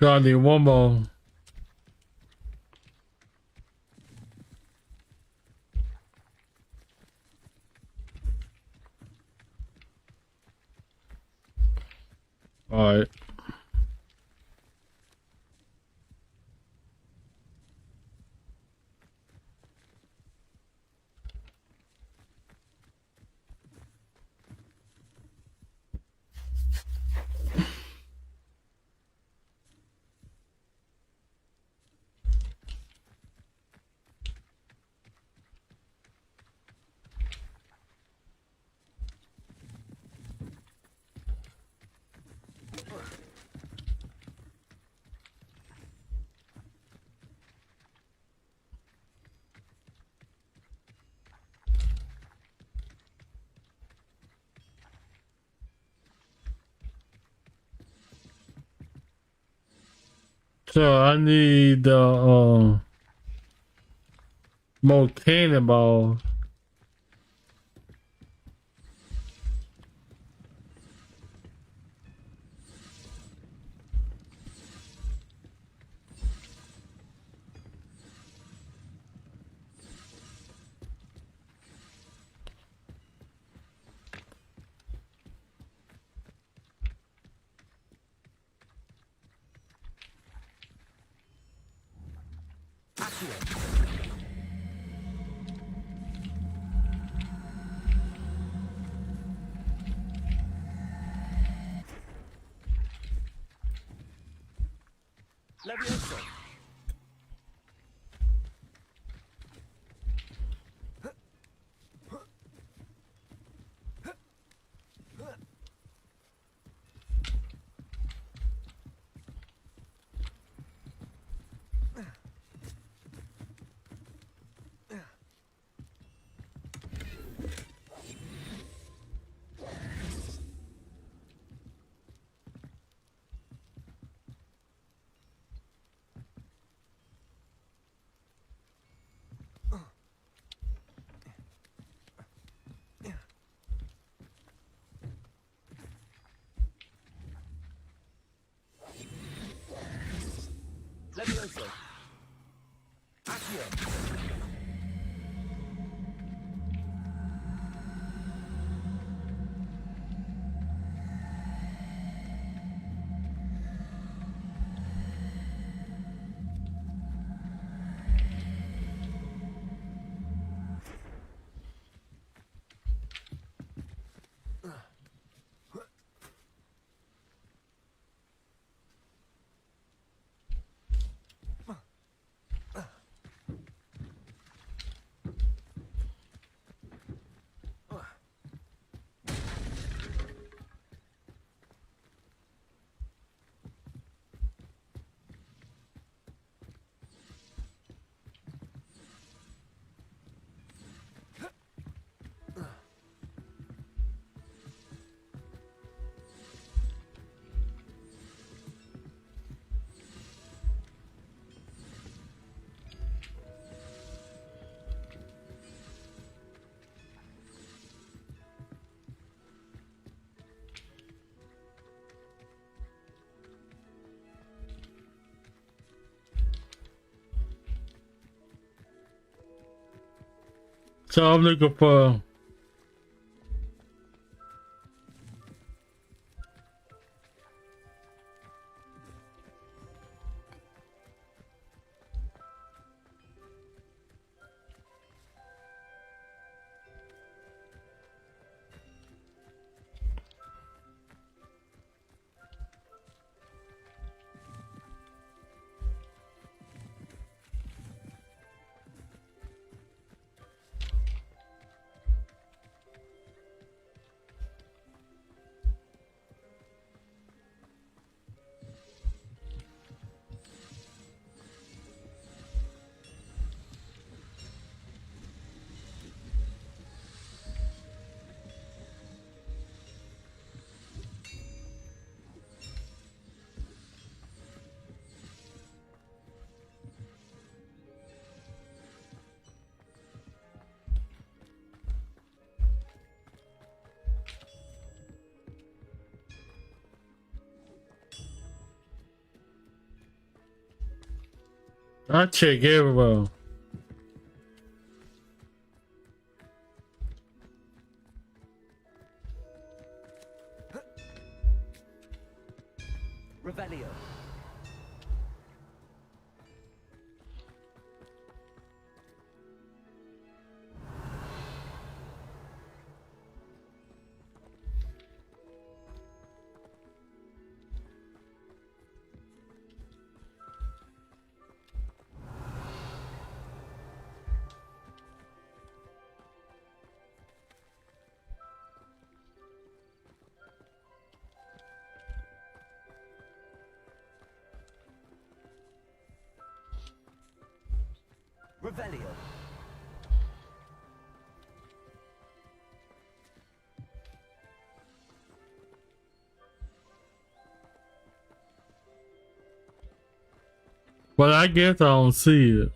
God, I need one more. All right. So I need more cannonballs. Levioso. So I'm looking for. I check everywhere. Revelio. Revelio. Well, I guess I don't see it.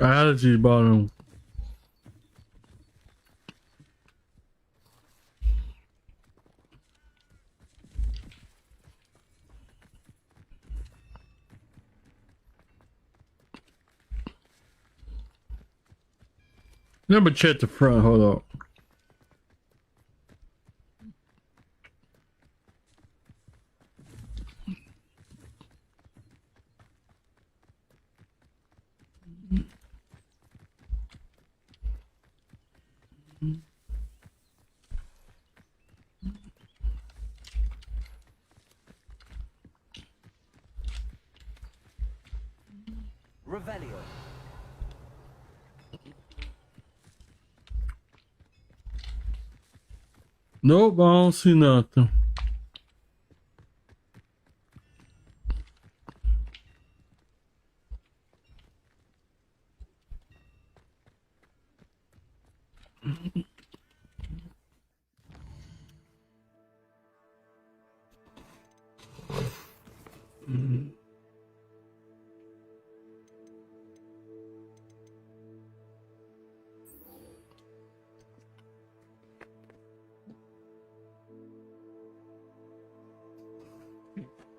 Allergy bottom. Let me check the front. Hold up. Revelio. Nope, I don't see nothing.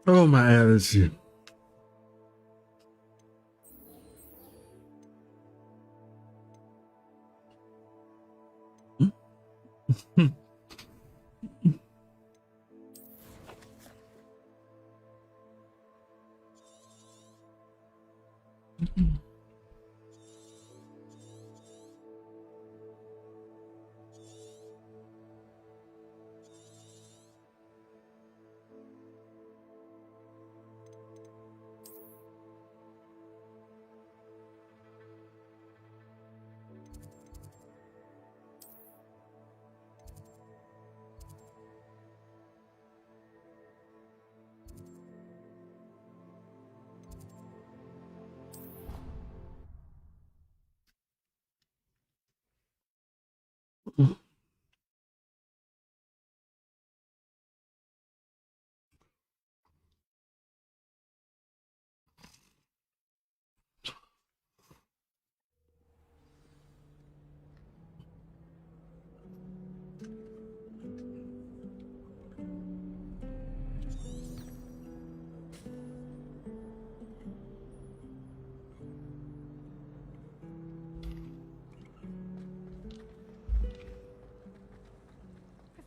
Oh, my allergy.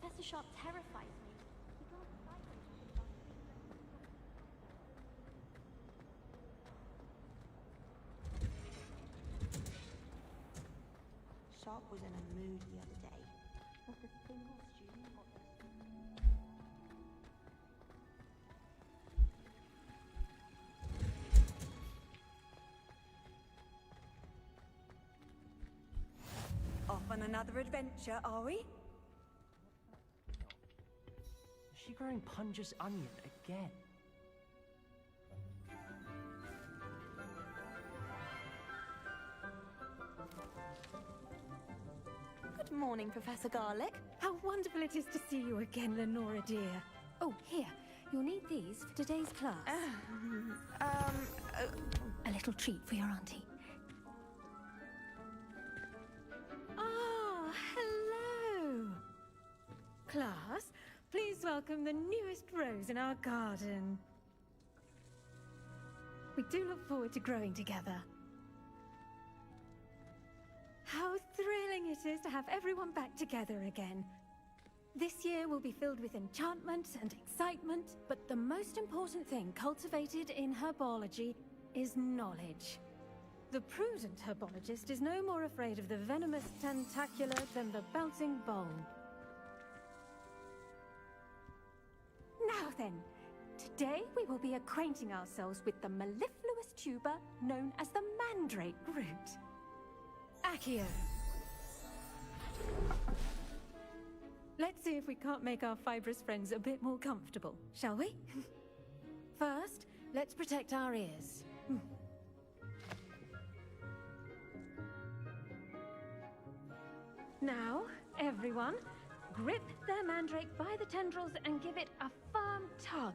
Professor Sharp terrifies me. He can't fight him. Sharp was in a mood the other day. Not a single student got their Off on another adventure, are we? Is she growing Punja's onion again? Good morning, Professor Garlic. How wonderful it is to see you again, Lenora dear. Oh, here. You'll need these for today's class. A little treat for your auntie. Ah, hello. Class, please welcome the newest rose in our garden. We do look forward to growing together. How thrilling it is to have everyone back together again. This year will be filled with enchantment and excitement, but the most important thing cultivated in herbology is knowledge. The prudent herbologist is no more afraid of the venomous tentacular than the bouncing bowl. Now then, today we will be acquainting ourselves with the mellifluous tuber known as the mandrake root. Accio. Let's see if we can't make our fibrous friends a bit more comfortable, shall we? First, let's protect our ears. Now, everyone, grip their mandrake by the tendrils and give it a firm tug.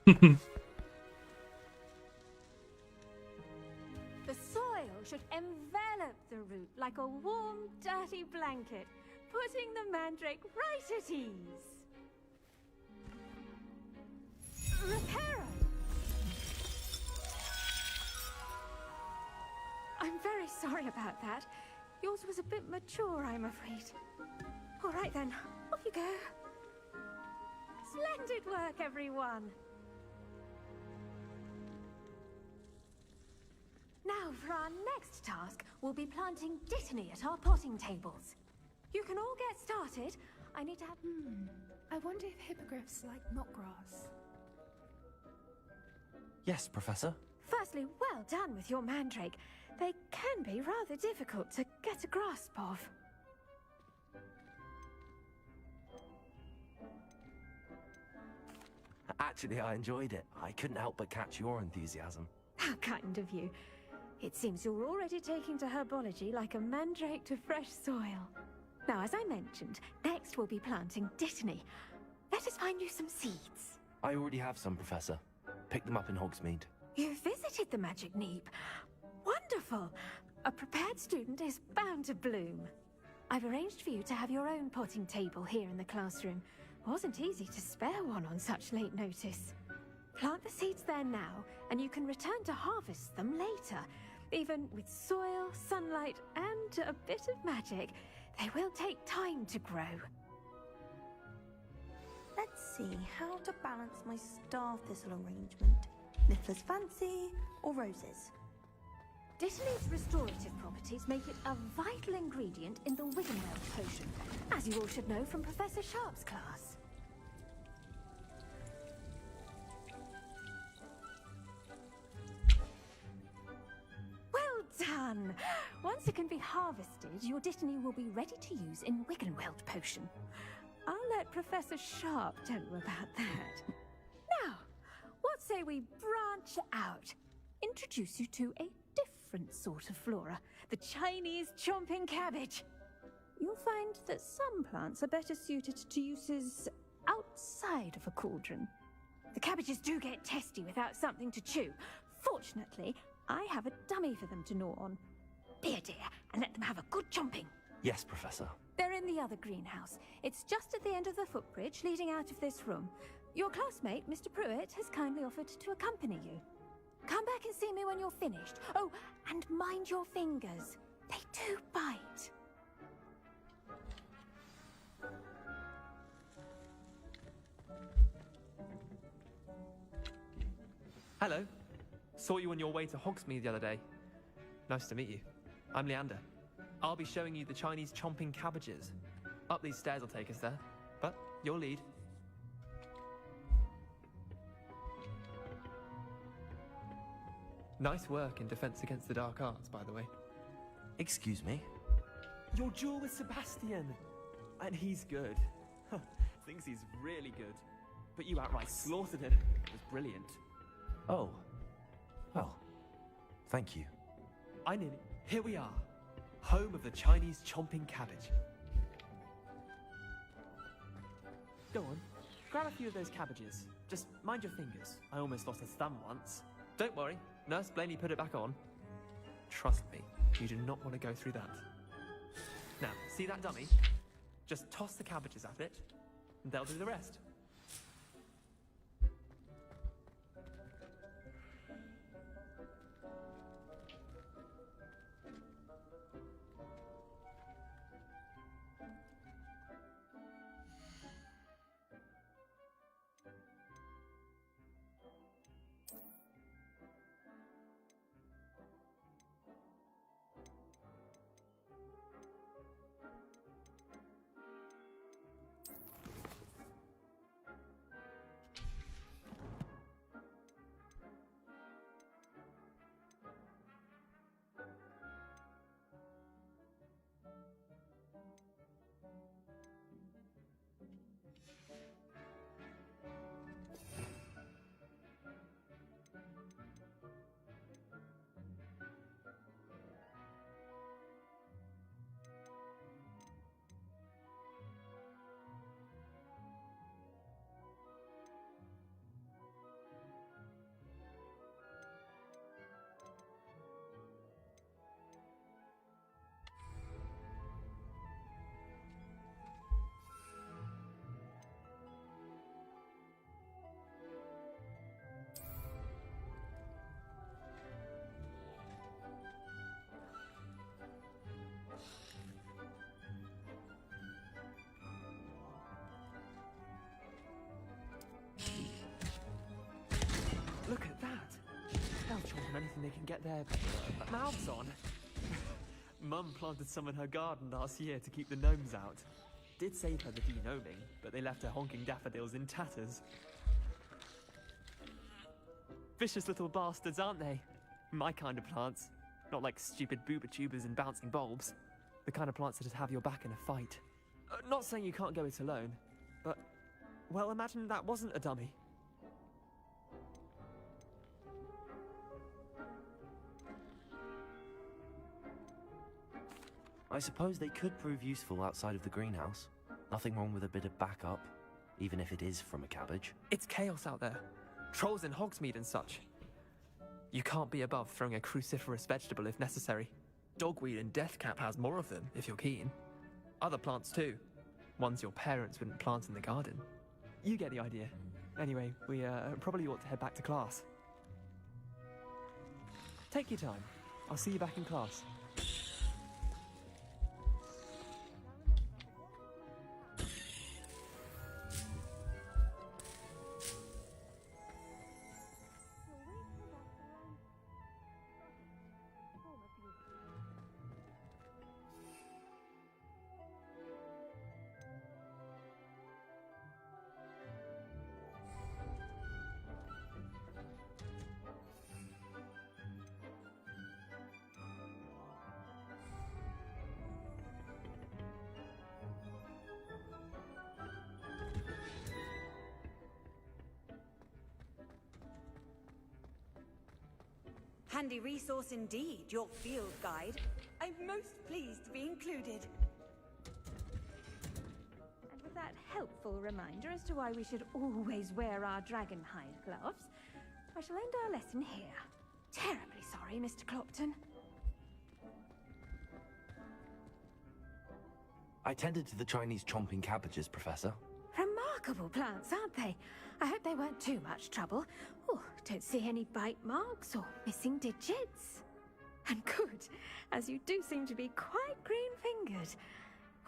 The soil should envelop the root like a warm, dirty blanket, putting the mandrake right at ease. Reparo! I'm very sorry about that. Yours was a bit mature, I'm afraid. All right then, off you go. Splendid work, everyone! Now, for our next task, we'll be planting dittany at our potting tables. You can all get started. I need to have... I wonder if hippogriffs like knotgrass. Yes, Professor. Firstly, well done with your mandrake. They can be rather difficult to get a grasp of. Actually, I enjoyed it. I couldn't help but catch your enthusiasm. How kind of you. It seems you're already taking to herbology like a mandrake to fresh soil. Now, as I mentioned, next we'll be planting dittany. Let us find you some seeds. I already have some, Professor. Picked them up in Hogsmeade. You visited the Magic Neep. Wonderful! A prepared student is bound to bloom. I've arranged for you to have your own potting table here in the classroom. Wasn't easy to spare one on such late notice. Plant the seeds there now, and you can return to harvest them later. Even with soil, sunlight, and a bit of magic, they will take time to grow. Let's see how to balance my star thistle arrangement. Niffler's fancy or roses? Dittany's restorative properties make it a vital ingredient in the Wiggenweld potion, as you all should know from Professor Sharp's class. Well done! Once it can be harvested, your Dittany will be ready to use in Wiggenweld potion. I'll let Professor Sharp tell you about that. Now, what say we branch out? Introduce you to a different sort of flora, the Chinese chomping cabbage. You'll find that some plants are better suited to uses outside of a cauldron. The cabbages do get testy without something to chew. Fortunately, I have a dummy for them to gnaw on. Be a dear and let them have a good chomping. Yes, Professor. They're in the other greenhouse. It's just at the end of the footbridge leading out of this room. Your classmate, Mr. Pruitt, has kindly offered to accompany you. Come back and see me when you're finished. Oh, and mind your fingers. They do bite. Hello. Saw you on your way to Hogsmeade the other day. Nice to meet you. I'm Leander. I'll be showing you the Chinese chomping cabbages. Up these stairs will take us there, but your lead. Nice work in Defense Against the Dark Arts, by the way. Excuse me? Your duel with Sebastian! And he's good. Thinks he's really good. But you outright slaughtered him. It was brilliant. Oh. Well, thank you. Here we are. Home of the Chinese chomping cabbage. Go on. Grab a few of those cabbages. Just mind your fingers. I almost lost a thumb once. Don't worry. Nurse Blaney put it back on. Trust me, you do not want to go through that. Now, see that dummy? Just toss the cabbages at it, and they'll do the rest. Look at that! They'll chomp on anything they can get their mouths on. Mum planted some in her garden last year to keep the gnomes out. Did save her the de-gnoming, but they left her honking daffodils in tatters. Vicious little bastards, aren't they? My kind of plants. Not like stupid booba tubers and bouncing bulbs. The kind of plants that'd have your back in a fight. Not saying you can't go it alone, but... well, imagine that wasn't a dummy. I suppose they could prove useful outside of the greenhouse. Nothing wrong with a bit of backup, even if it is from a cabbage. It's chaos out there. Trolls in Hogsmeade and such. You can't be above throwing a cruciferous vegetable if necessary. Dogweed and deathcap has more of them, if you're keen. Other plants too. Ones your parents wouldn't plant in the garden. You get the idea. Anyway, we probably ought to head back to class. Take your time. I'll see you back in class. Handy resource indeed, your field guide. I'm most pleased to be included. And with that helpful reminder as to why we should always wear our dragon hide gloves, I shall end our lesson here. Terribly sorry, Mr. Clopton. I tended to the Chinese chomping cabbages, Professor. Remarkable plants, aren't they? I hope they weren't too much trouble. Oh, don't see any bite marks or missing digits. And good, as you do seem to be quite green-fingered.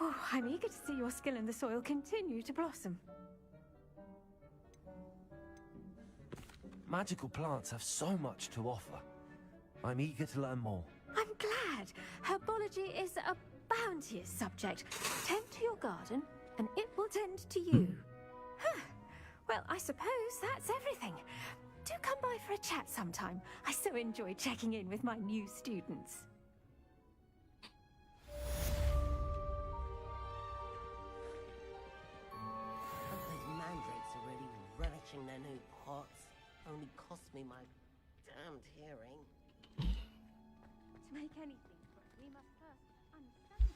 Oh, I'm eager to see your skill in the soil continue to blossom. Magical plants have so much to offer. I'm eager to learn more. I'm glad. Herbology is a bounteous subject. Tend to your garden, and it will tend to you. Huh. Well, I suppose that's everything. Do come by for a chat sometime. I so enjoy checking in with my new students. Those mandrakes are really relishing their new pots. Only cost me my damned hearing. To make anything good, we must first understand.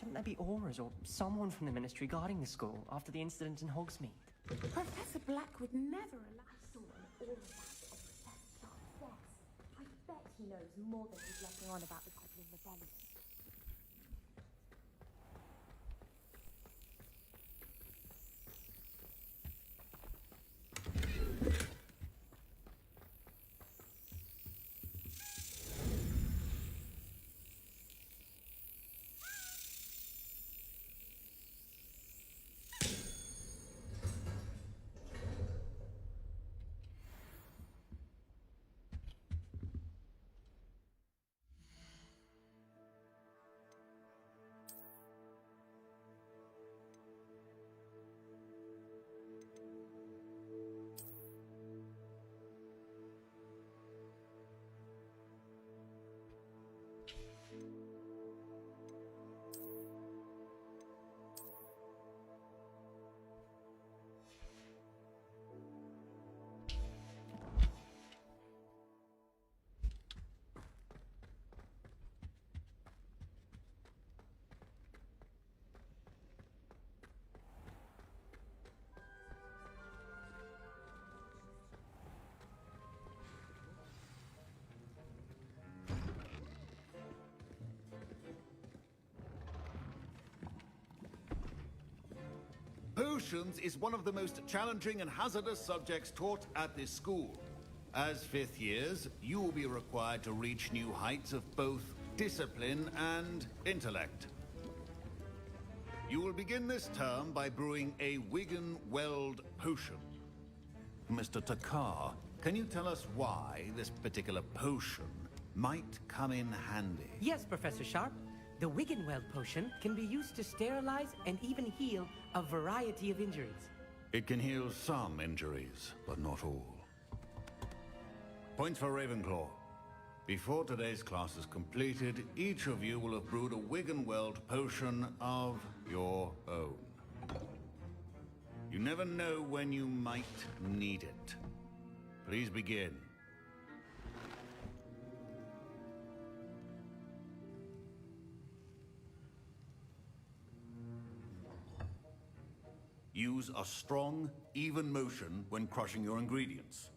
Shouldn't there be aurors or someone from the Ministry guarding the school after the incident in Hogsmeade? Professor Black would never allow All of that of I bet he knows more than he's letting on about the Goblin Rebellion. Potions is one of the most challenging and hazardous subjects taught at this school. As fifth years, you will be required to reach new heights of both discipline and intellect. You will begin this term by brewing a Wigan-Weld potion. Mr. Takar, can you tell us why this particular potion might come in handy? Yes, Professor Sharp. The Wiggenweld potion can be used to sterilize and even heal a variety of injuries. It can heal some injuries, but not all. Points for Ravenclaw. Before today's class is completed, each of you will have brewed a Wiggenweld potion of your own. You never know when you might need it. Please begin. Use a strong, even motion when crushing your ingredients.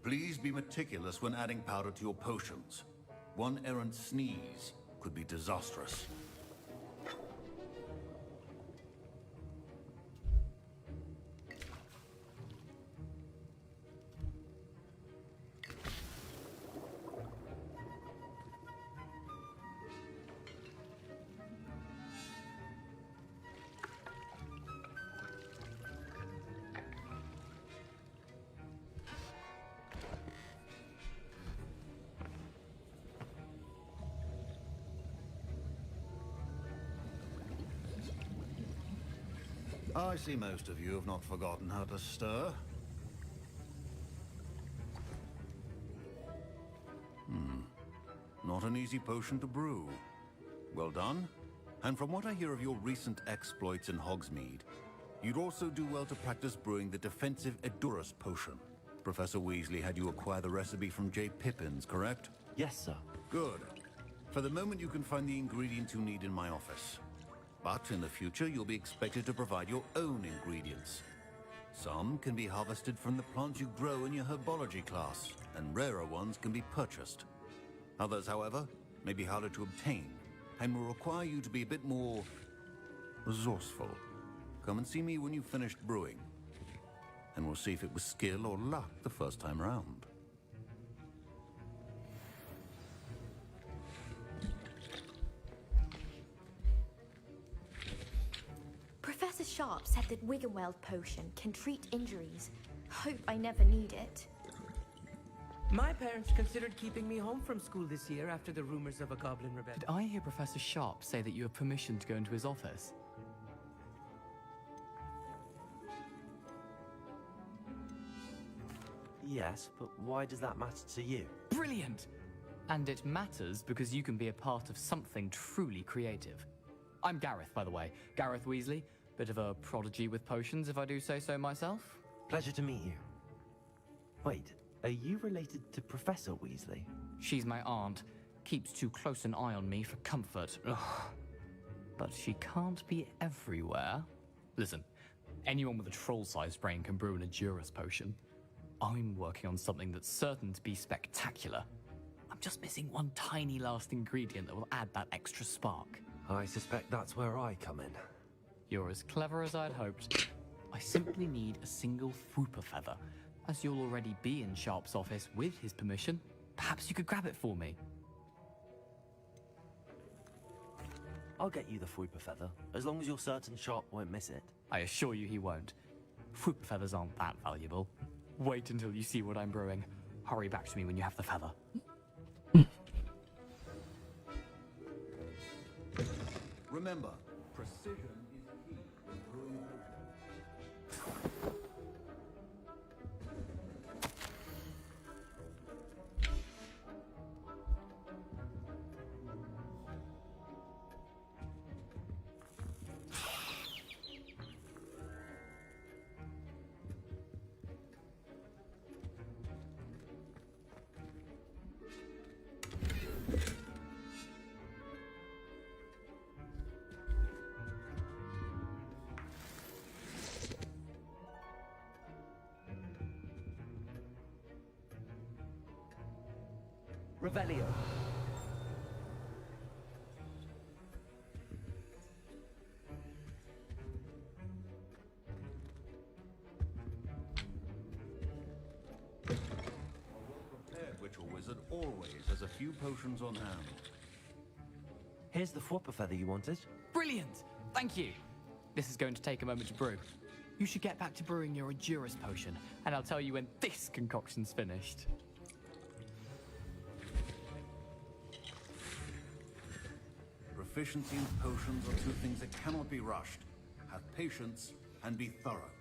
Please be meticulous when adding powder to your potions. One errant sneeze could be disastrous. I see most of you have not forgotten how to stir. Not an easy potion to brew. Well done. And from what I hear of your recent exploits in Hogsmeade, you'd also do well to practice brewing the defensive Edurus potion. Professor Weasley had you acquire the recipe from J. Pippins, correct? Yes, sir. Good. For the moment, you can find the ingredients you need in my office. But in the future, you'll be expected to provide your own ingredients. Some can be harvested from the plants you grow in your herbology class, and rarer ones can be purchased. Others, however, may be harder to obtain, and will require you to be a bit more resourceful. Come and see me when you've finished brewing, and we'll see if it was skill or luck the first time round. Professor Sharp said that Wiggenweld potion can treat injuries. Hope I never need it. My parents considered keeping me home from school this year after the rumors of a goblin rebellion. Did I hear Professor Sharp say that you have permission to go into his office? Yes, but why does that matter to you? Brilliant! And it matters because you can be a part of something truly creative. I'm Gareth, by the way. Gareth Weasley. Bit of a prodigy with potions, if I do say so myself. Pleasure to meet you. Wait, are you related to Professor Weasley? She's my aunt. Keeps too close an eye on me for comfort. Ugh. But she can't be everywhere. Listen, anyone with a troll-sized brain can brew an Edurus potion. I'm working on something that's certain to be spectacular. I'm just missing one tiny last ingredient that will add that extra spark. I suspect that's where I come in. You're as clever as I'd hoped. I simply need a single Fwooper feather. As you'll already be in Sharp's office with his permission, perhaps you could grab it for me. I'll get you the Fwooper feather, as long as you're certain Sharp won't miss it. I assure you he won't. Fwooper feathers aren't that valuable. Wait until you see what I'm brewing. Hurry back to me when you have the feather. Remember, precision is key when brewing potions. Revelio. A well-prepared ritual wizard always has a few potions on hand. Here's the Fwooper feather you wanted. Brilliant! Thank you! This is going to take a moment to brew. You should get back to brewing your Edurus potion, and I'll tell you when this concoction's finished. Proficiency in potions are two things that cannot be rushed. Have patience and be thorough.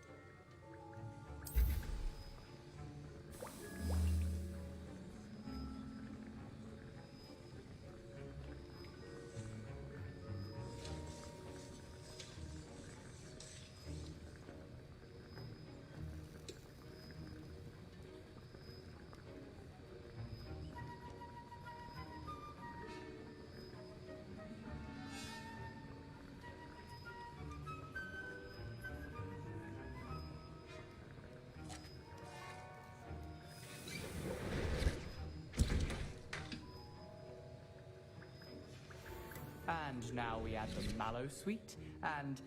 And now we add the mallow sweet, and...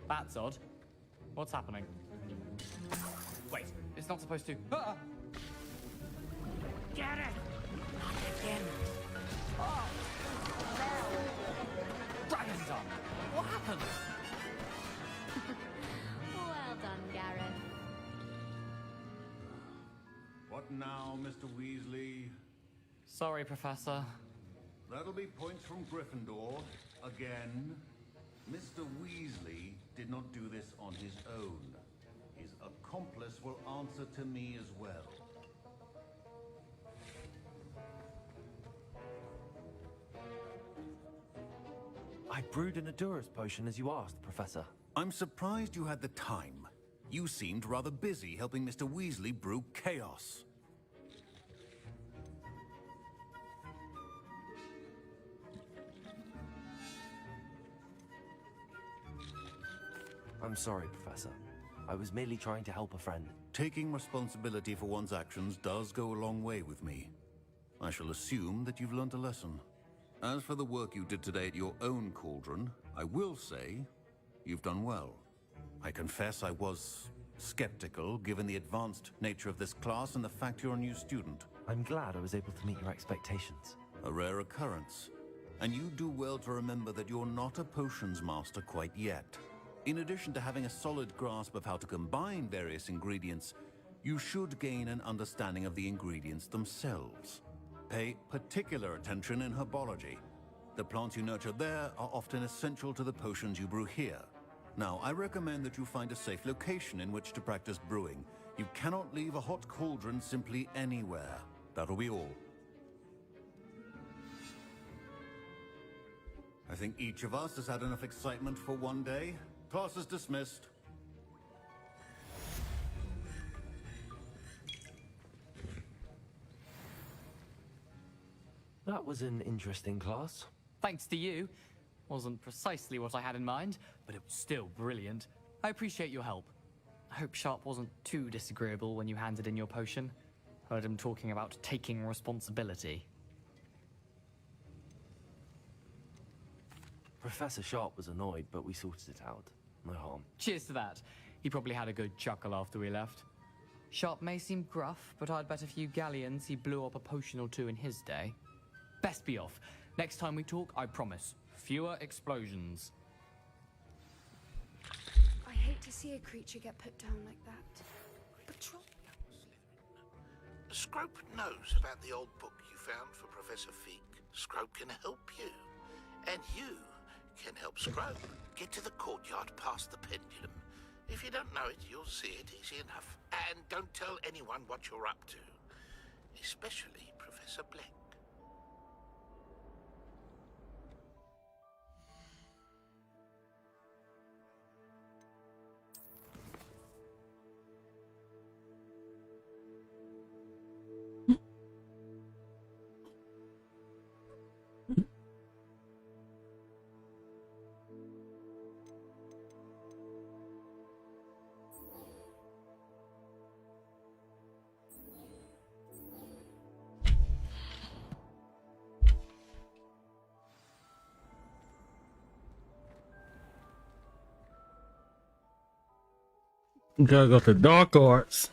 That's odd. What's happening? Wait, it's not supposed to... Ah! Get it! Not again. Oh! Dragon Tongue! What happened? Well done, Gareth. What now, Mr. Weasley? Sorry, Professor. That'll be points from Gryffindor. Again. Mr. Weasley did not do this on his own. His accomplice will answer to me as well. I brewed an Adurus potion as you asked, Professor. I'm surprised you had the time. You seemed rather busy helping Mr. Weasley brew chaos. I'm sorry, Professor. I was merely trying to help a friend. Taking responsibility for one's actions does go a long way with me. I shall assume that you've learnt a lesson. As for the work you did today at your own cauldron, I will say you've done well. I confess I was skeptical, given the advanced nature of this class and the fact you're a new student. I'm glad I was able to meet your expectations. A rare occurrence. And you do well to remember that you're not a potions master quite yet. In addition to having a solid grasp of how to combine various ingredients, you should gain an understanding of the ingredients themselves. Pay particular attention in herbology. The plants you nurture there are often essential to the potions you brew here. Now, I recommend that you find a safe location in which to practice brewing. You cannot leave a hot cauldron simply anywhere. That'll be all. I think each of us has had enough excitement for one day. Class is dismissed. That was an interesting class. Thanks to you. Wasn't precisely what I had in mind, but it was still brilliant. I appreciate your help. I hope Sharp wasn't too disagreeable when you handed in your potion. Heard him talking about taking responsibility. Professor Sharp was annoyed, but we sorted it out. No harm. Cheers to that. He probably had a good chuckle after we left. Sharp may seem gruff, but I'd bet a few galleons he blew up a potion or two in his day. Best be off. Next time we talk, I promise. Fewer explosions. I hate to see a creature get put down like that. Patrol. Scrope knows about the old book you found for Professor Fig. Scrope can help you. And you can help Scrope get to the courtyard past the pendulum. If you don't know it, you'll see it easy enough. And don't tell anyone what you're up to. Especially Professor Black. Gotta go to dark arts.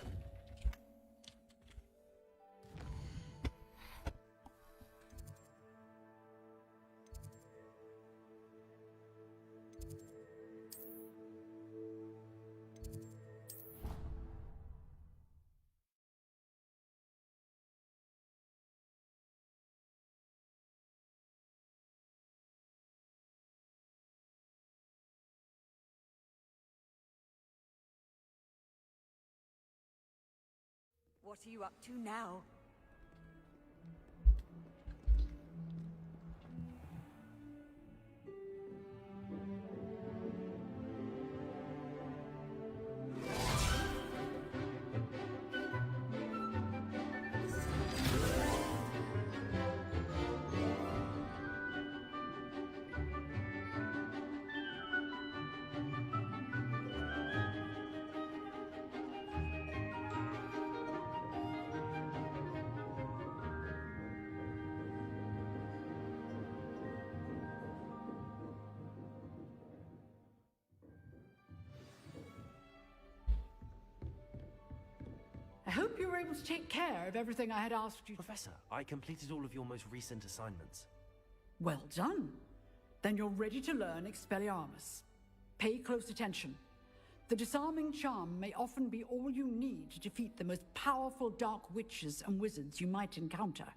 What are you up to now? you were able to take care of everything I had asked you. Professor, I completed all of your most recent assignments. Well done. Then you're ready to learn Expelliarmus. Pay close attention. The disarming charm may often be all you need to defeat the most powerful dark witches and wizards you might encounter.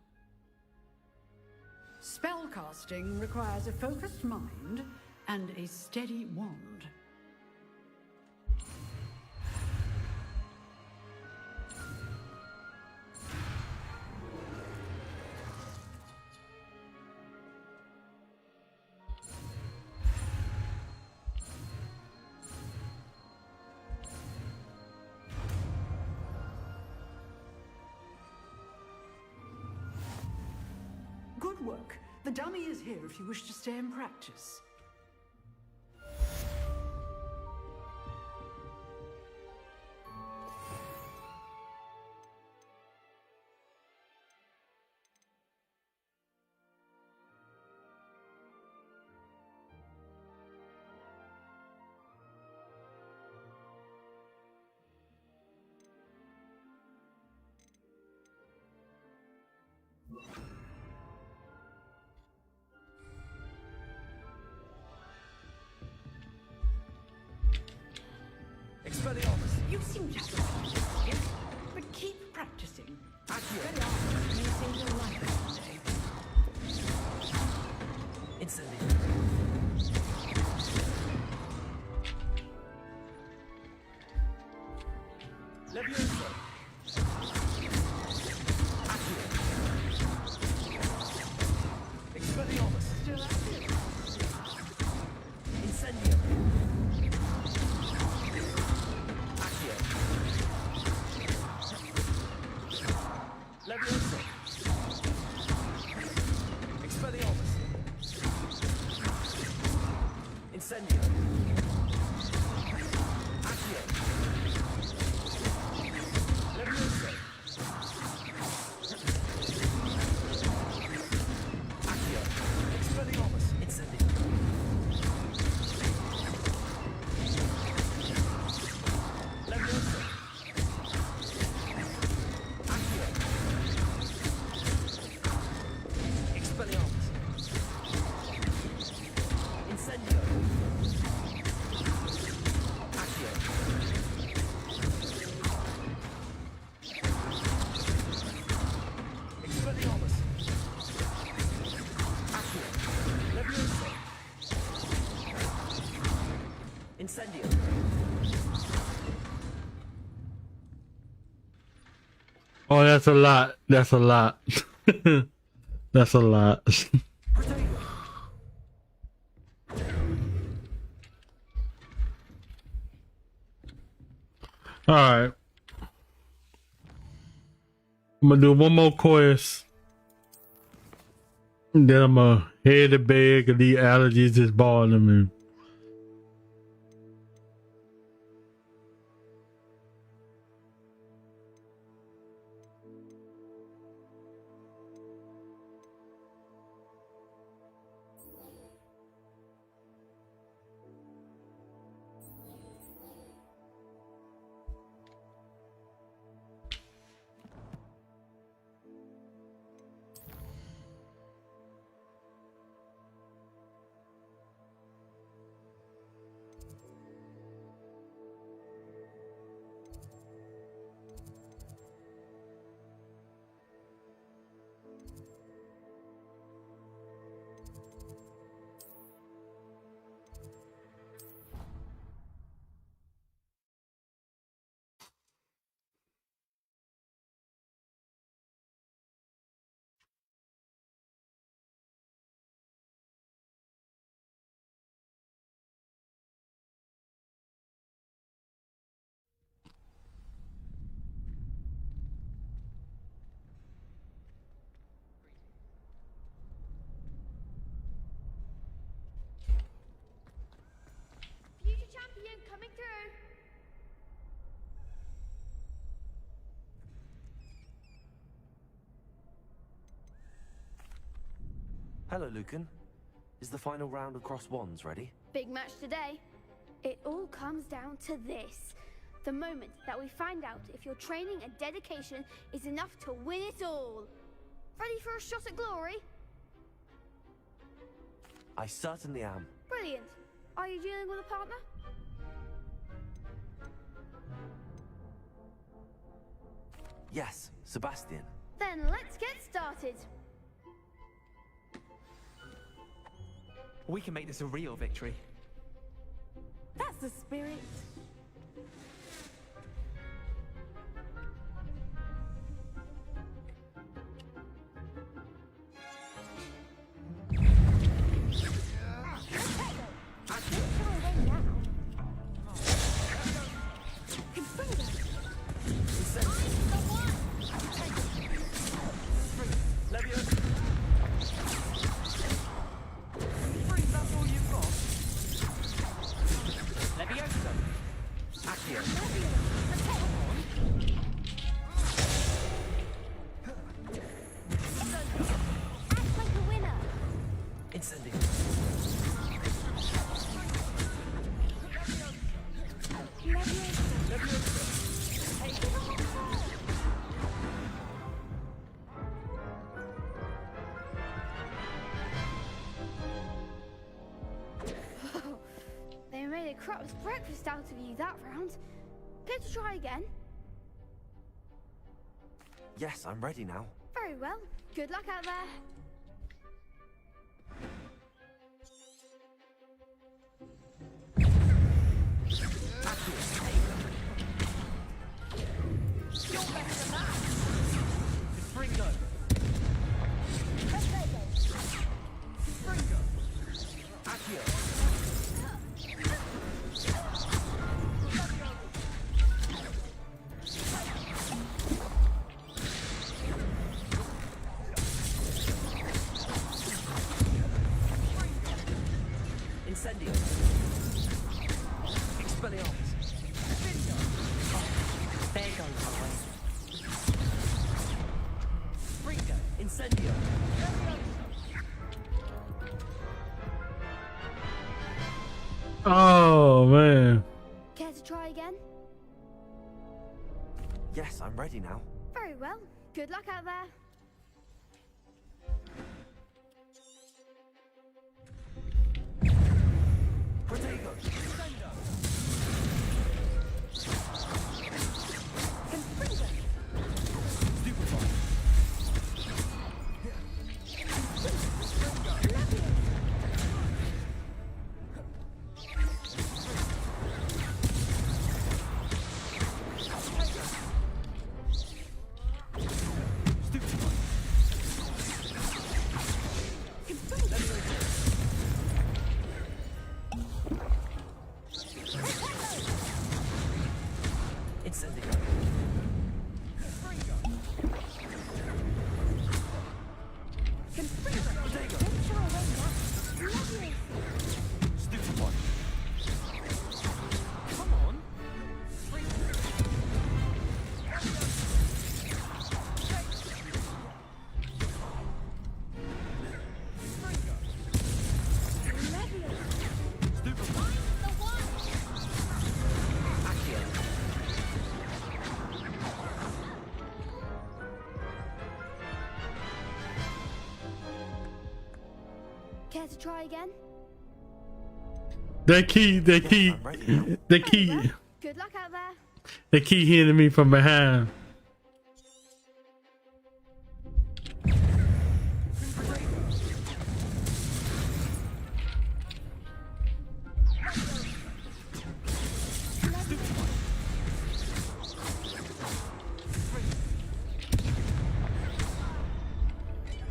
Spellcasting requires a focused mind and a steady wand. Good work. The dummy is here if you wish to stay and practice. Expelliarmus! You seem to have a skill, but keep practicing. Expelliarmus may save your life someday. Incendio. Levioso. Accio. Expelliarmus. Still active. Incendio. Accio. Levioso. Expelliarmus. Incendio. Accio. Levioso. Accio. Expelliarmus. Incendio. Levioso. Accio. Expelliarmus. Incendio. Accio. Expelliarmus. Accio. Levioso. Incendio. Oh, that's a lot. That's a lot. That's a lot. All right. I'm gonna do one more quest. And then I'm gonna head to bed because these allergies is bothering me. Future champion coming through. Hello, Lucan. Is the final round across wands ready? Big match today. It all comes down to this. The moment that we find out if your training and dedication is enough to win it all. Ready for a shot at glory? I certainly am. Brilliant. Are you dealing with a partner? Yes, Sebastian. Then let's get started. We can make this a real victory. That's the spirit. They made a crap's breakfast out of you that round. Care to try again? Yes, I'm ready now. Very well. Good luck out there. You're better than that! Springo! Springo! Accio! Incendio. Expelliarmus. There goes my way. Springo. Incendio. Oh man. Care to try again? Yes, I'm ready now. Very well. Good luck out there. Protego. Stupefy. Incendio. Stupefy. Come on. Care to try again? They keep Good luck out there. they keep hitting me from behind.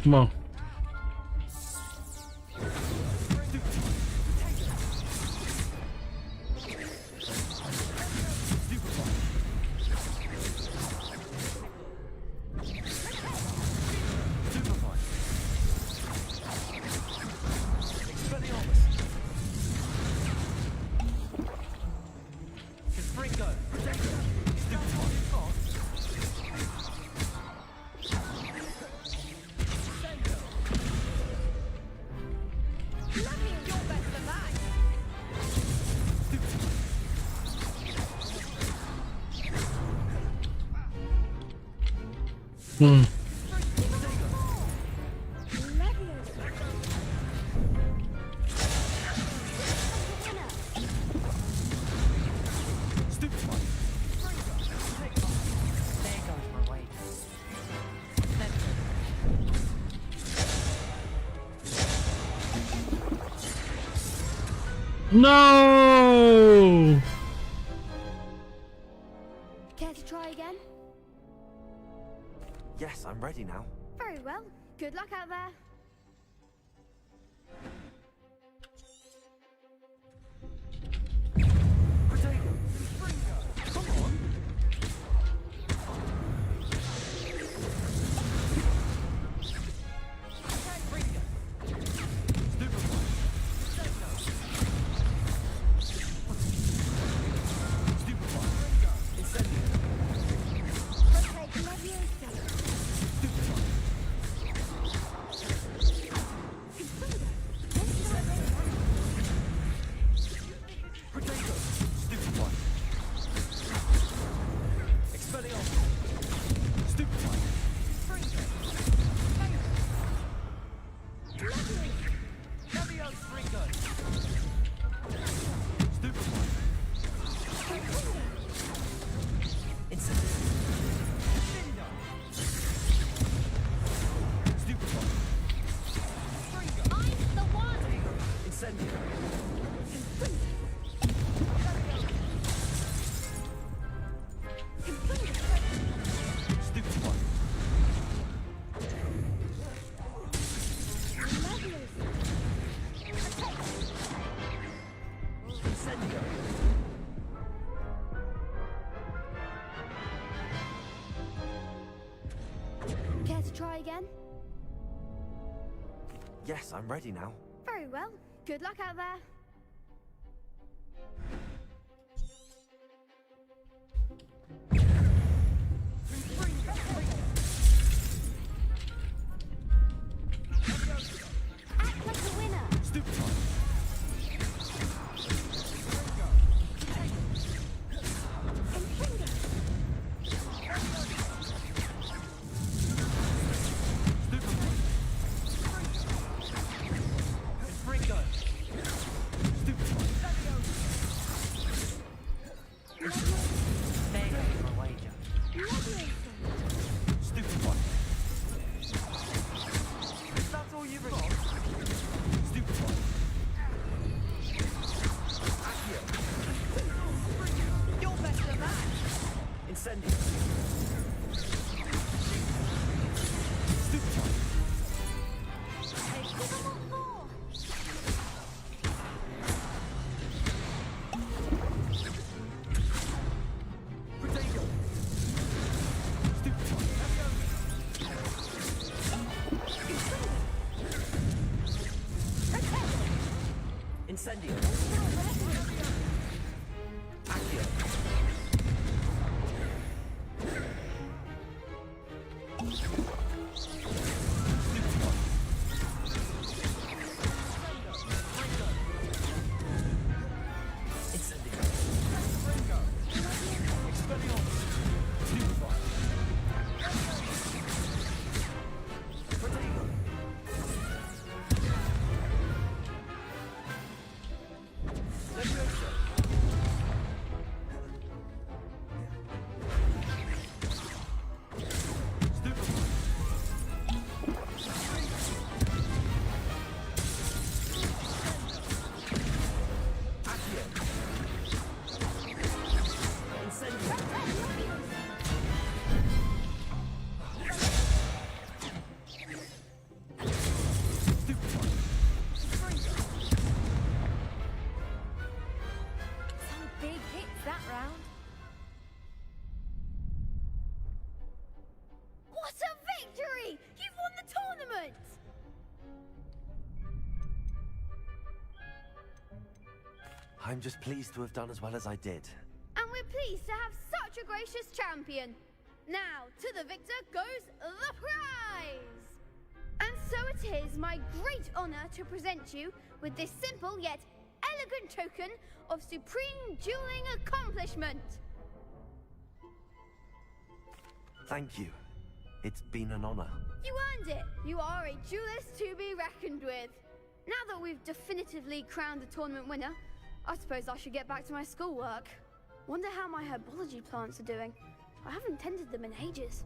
Come on. Hmm. No! Care to try again? Yes, I'm ready now. Very well. Good luck out there. Care to try again? Yes, I'm ready now. Very well. Good luck out there. Act like a winner. Incendio. I'm just pleased to have done as well as I did. And we're pleased to have such a gracious champion. Now, to the victor goes the prize! And so it is my great honor to present you with this simple yet elegant token of supreme dueling accomplishment. Thank you. It's been an honor. You earned it! You are a duelist to be reckoned with. Now that we've definitively crowned the tournament winner, I suppose I should get back to my schoolwork. Wonder how my herbology plants are doing. I haven't tended them in ages.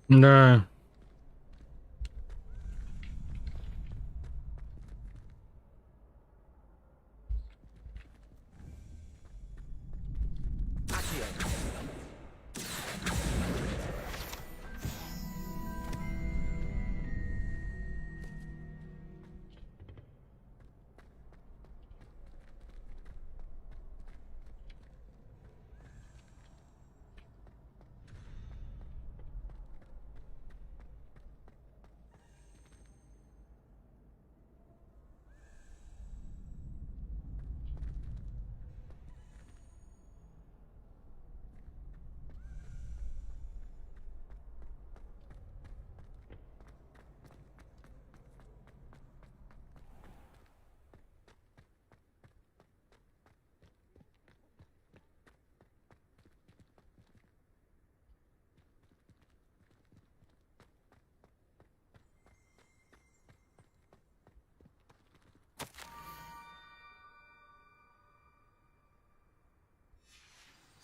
Nah.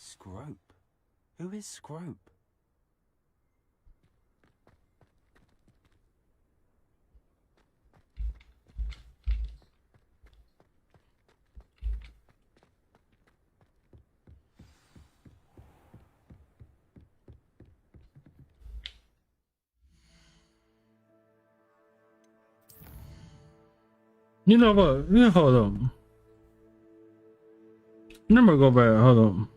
Scrope? Who is Scrope? You know what? Yeah, hold on. Let me go back. Hold on.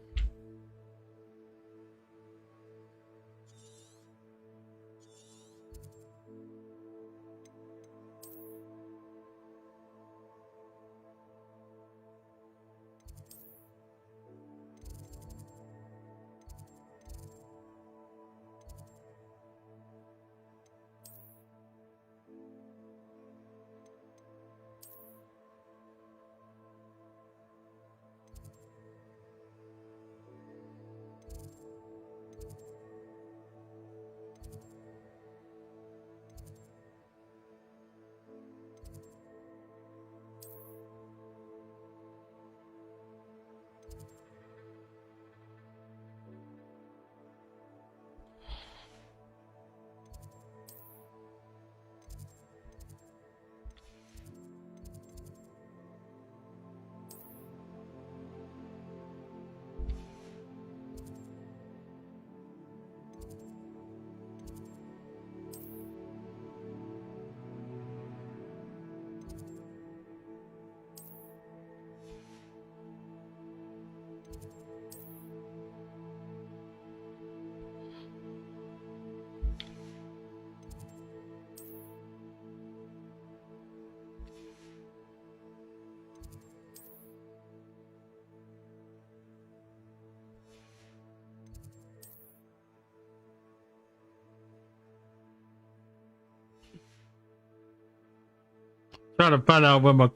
Trying to find out where my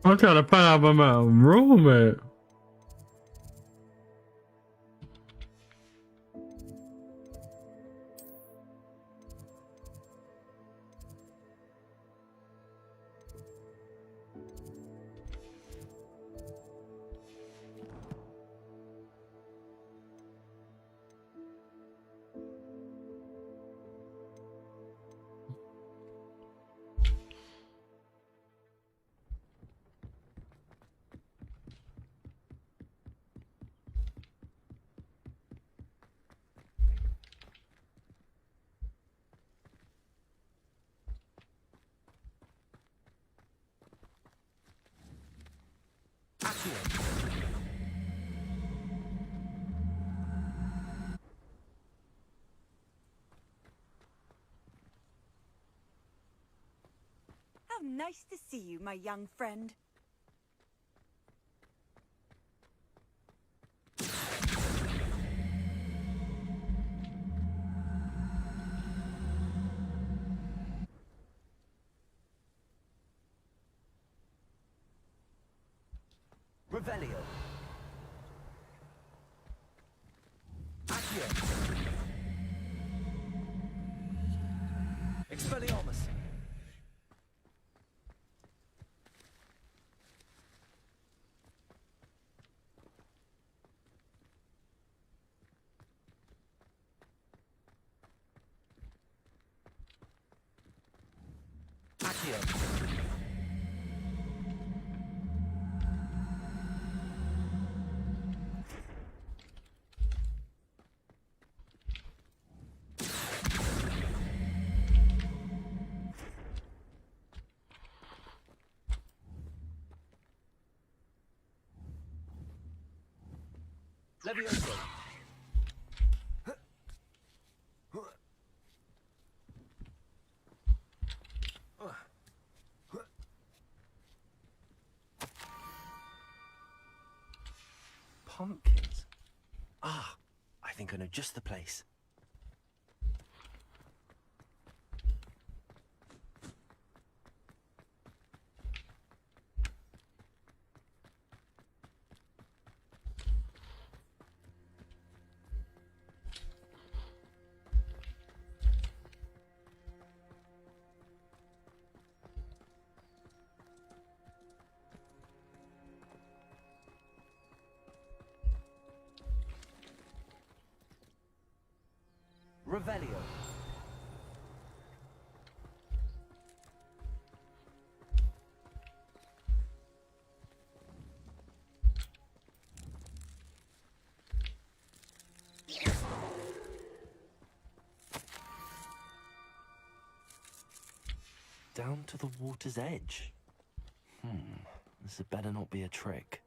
I'm trying to find out where my room at. How nice to see you, my young friend. Revelio. Accio. Expelliarmus. Accio. Levioso. Pumpkins. Ah, I think I know just the place. Revelio. Down to the water's edge. This had better not be a trick.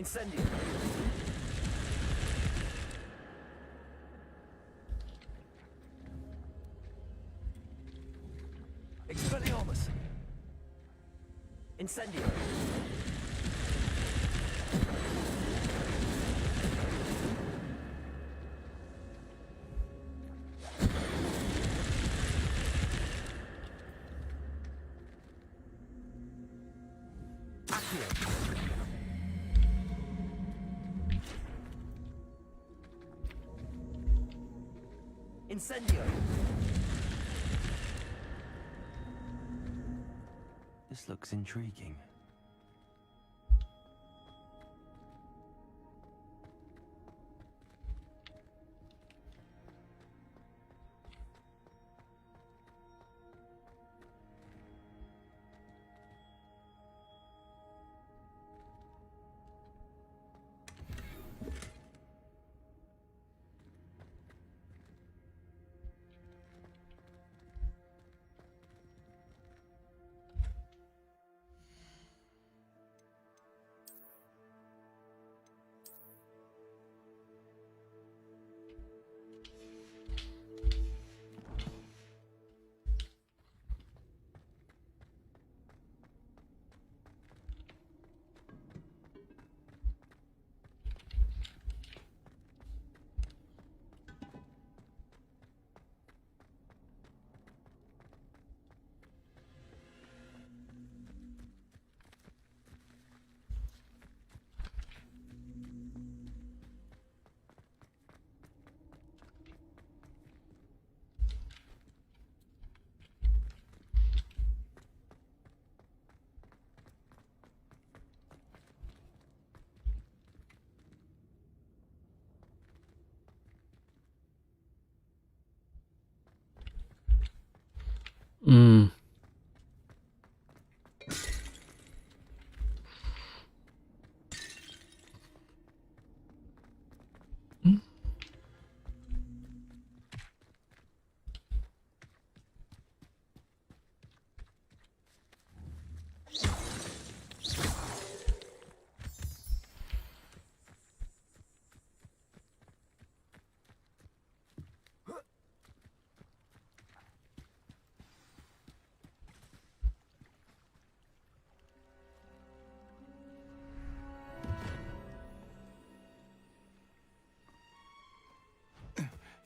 Incendio. Expelliarmus. Incendio. Accio. Incendio. This looks intriguing. Mm.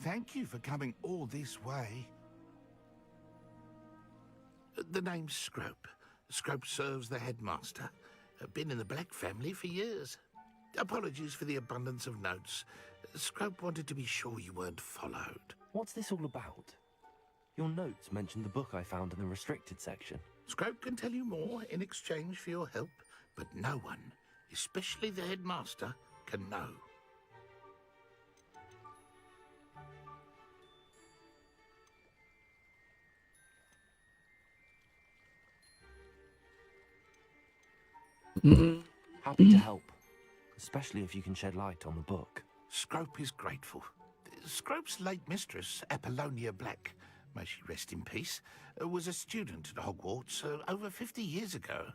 Thank you for coming all this way. The name's Scrope. Scrope serves the headmaster. Been in the Black family for years. Apologies for the abundance of notes. Scrope wanted to be sure you weren't followed. What's this all about? Your notes mentioned the book I found in the restricted section. Scrope can tell you more in exchange for your help, but no one, especially the headmaster, can know. Happy to help, especially if you can shed light on the book. Scrope is grateful. Scrope's late mistress, Apollonia Black, may she rest in peace, was a student at Hogwarts over 50 years ago.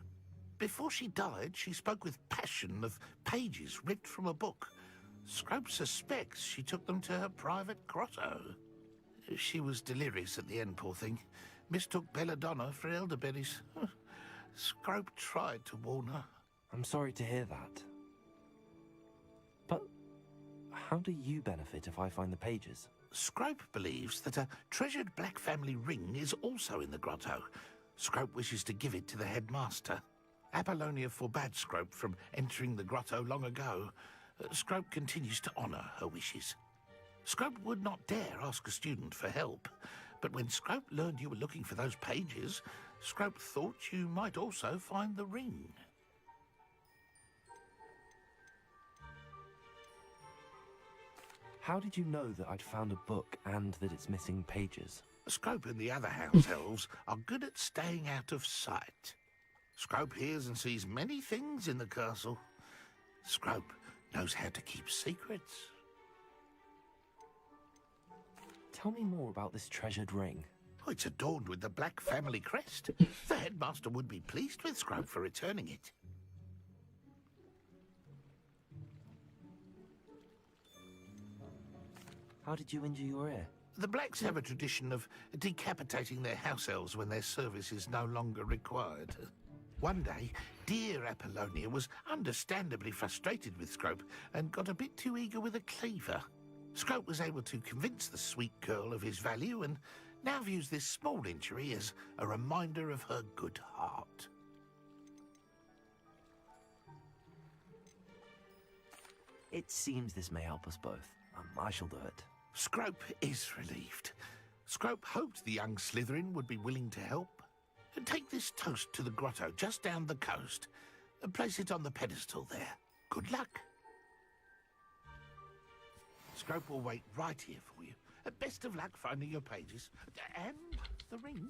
Before she died, she spoke with passion of pages ripped from a book. Scrope suspects she took them to her private grotto. She was delirious at the end, poor thing. Mistook belladonna for elderberries. Scrope tried to warn her. I'm sorry to hear that. But how do you benefit if I find the pages? Scrope believes that a treasured Black family ring is also in the grotto. Scrope wishes to give it to the headmaster. Apollonia forbade Scrope from entering the grotto long ago. Scrope continues to honour her wishes. Scrope would not dare ask a student for help, but when Scrope learned you were looking for those pages, Scrope thought you might also find the ring. How did you know that I'd found a book and that it's missing pages? Scrope and the other house elves are good at staying out of sight. Scrope hears and sees many things in the castle. Scrope knows how to keep secrets. Tell me more about this treasured ring. Oh, it's adorned with the Black family crest. The headmaster would be pleased with Scrope for returning it. How did you injure your ear? The Blacks have a tradition of decapitating their house elves when their service is no longer required. One day, dear Apollonia was understandably frustrated with Scrope and got a bit too eager with a cleaver. Scrope was able to convince the sweet girl of his value and now views this small injury as a reminder of her good heart. It seems this may help us both. I shall do it. Scrope is relieved. Scrope hoped the young Slytherin would be willing to help. Take this toast to the grotto just down the coast and place it on the pedestal there. Good luck. Scrope will wait right here for you. Best of luck finding your pages. And the ring.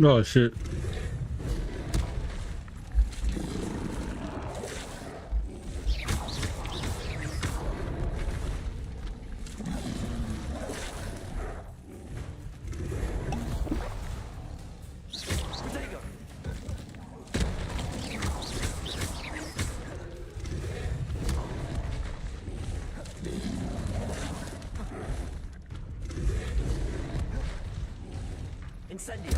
Oh shit. Incendio!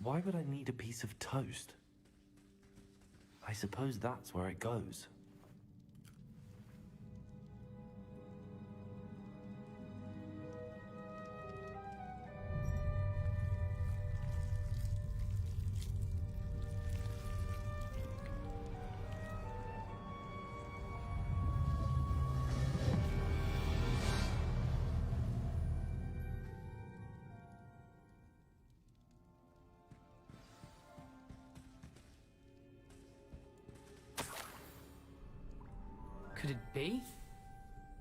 Why would I need a piece of toast? I suppose that's where it goes. Could it be?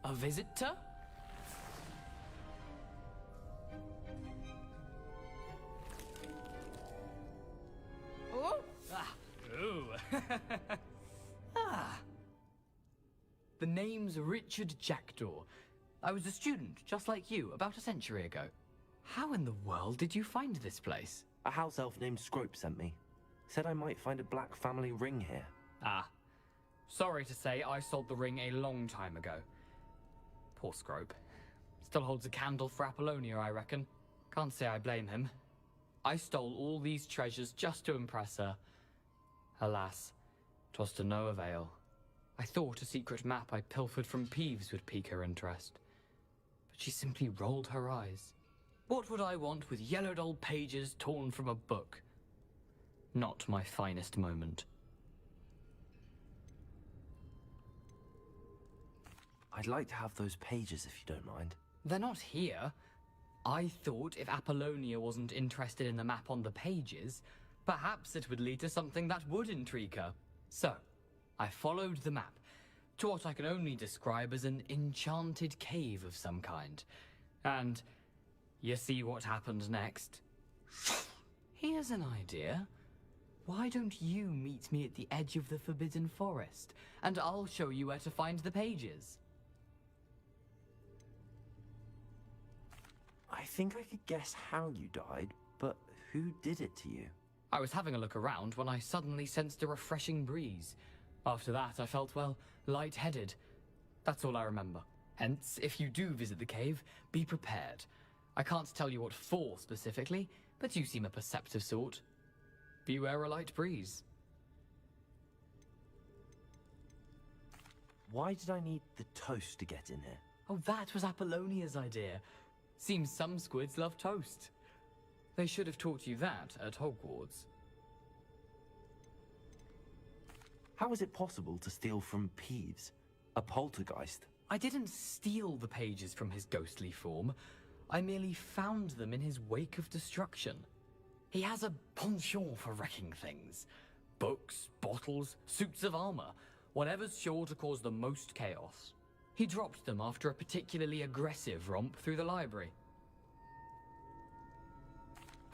A visitor? Oh! Ah! Ooh! Ah! The name's Richard Jackdaw. I was a student, just like you, about a century ago. How in the world did you find this place? A house elf named Scrope sent me. Said I might find a black family ring here. Ah. Sorry to say, I sold the ring a long time ago. Poor Scrope. Still holds a candle for Apollonia, I reckon. Can't say I blame him. I stole all these treasures just to impress her. Alas, 'twas to no avail. I thought a secret map I pilfered from Peeves would pique her interest. But she simply rolled her eyes. What would I want with yellowed old pages torn from a book? Not my finest moment. I'd like to have those pages if you don't mind. They're not here. I thought if Apollonia wasn't interested in the map on the pages, perhaps it would lead to something that would intrigue her. So, I followed the map to what I can only describe as an enchanted cave of some kind. And you see what happened next? Here's an idea. Why don't you meet me at the edge of the Forbidden Forest, and I'll show you where to find the pages. I think I could guess how you died, but who did it to you? I was having a look around when I suddenly sensed a refreshing breeze. After that, I felt, well, lightheaded. That's all I remember. Hence, if you do visit the cave, be prepared. I can't tell you what for specifically, but you seem a perceptive sort. Beware a light breeze. Why did I need the toast to get in here? Oh, that was Apollonia's idea. Seems some squids love toast. They should have taught you that at Hogwarts. How is it possible to steal from Peeves, a poltergeist? I didn't steal the pages from his ghostly form. I merely found them in his wake of destruction. He has a penchant for wrecking things. Books, bottles, suits of armor, whatever's sure to cause the most chaos. He dropped them after a particularly aggressive romp through the library.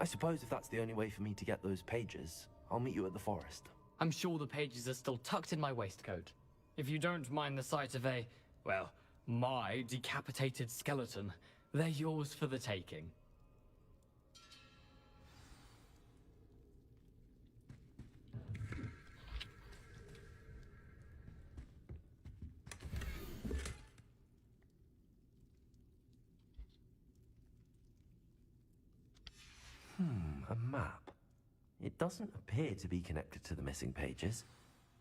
I suppose if that's the only way for me to get those pages, I'll meet you at the forest. I'm sure the pages are still tucked in my waistcoat. If you don't mind the sight of a, well, my decapitated skeleton, they're yours for the taking. A map. It doesn't appear to be connected to the missing pages.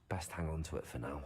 Best hang on to it for now.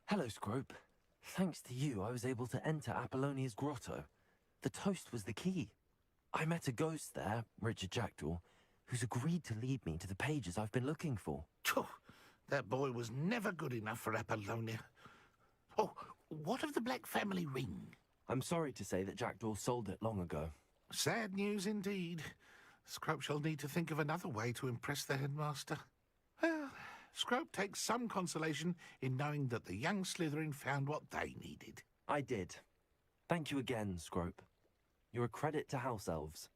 Hello, Scrope. Thanks to you, I was able to enter Apollonia's grotto. The toast was the key. I met a ghost there, Richard Jackdaw, who's agreed to lead me to the pages I've been looking for. That boy was never good enough for Apollonia. Oh, what of the Black family ring? I'm sorry to say that Jackdaw sold it long ago. Sad news indeed. Scrope shall need to think of another way to impress the headmaster. Well, Scrope takes some consolation in knowing that the young Slytherin found what they needed. I did. Thank you again, Scrope. You're a credit to House Elves.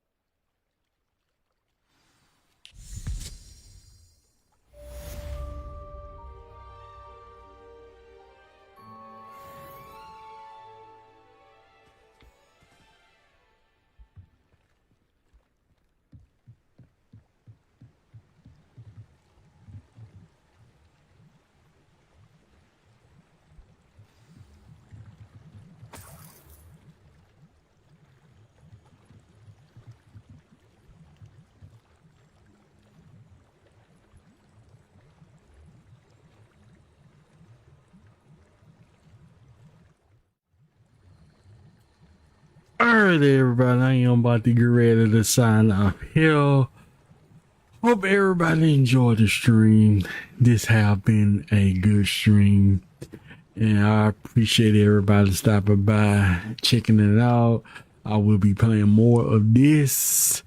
Alright, everybody, I am about to get ready to sign off here. Hope everybody enjoyed the stream. This has been a good stream, and I appreciate everybody stopping by, checking it out. I will be playing more of this.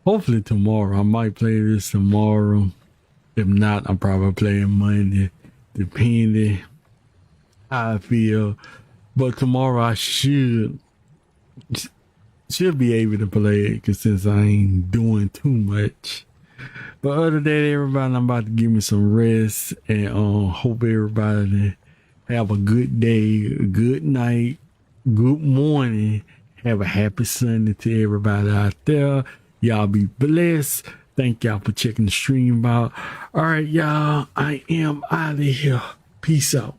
Hopefully tomorrow. I might play this tomorrow. If not, I'm probably playing Monday, depending how I feel. But tomorrow I should be able to play it, because since I ain't doing too much. But other than that, everybody, I'm about to give me some rest, and hope everybody have a good day, a good night, good morning. Have a happy Sunday to everybody out there. Y'all be blessed. Thank y'all for checking the stream out. All right, y'all, I am out of here. Peace out.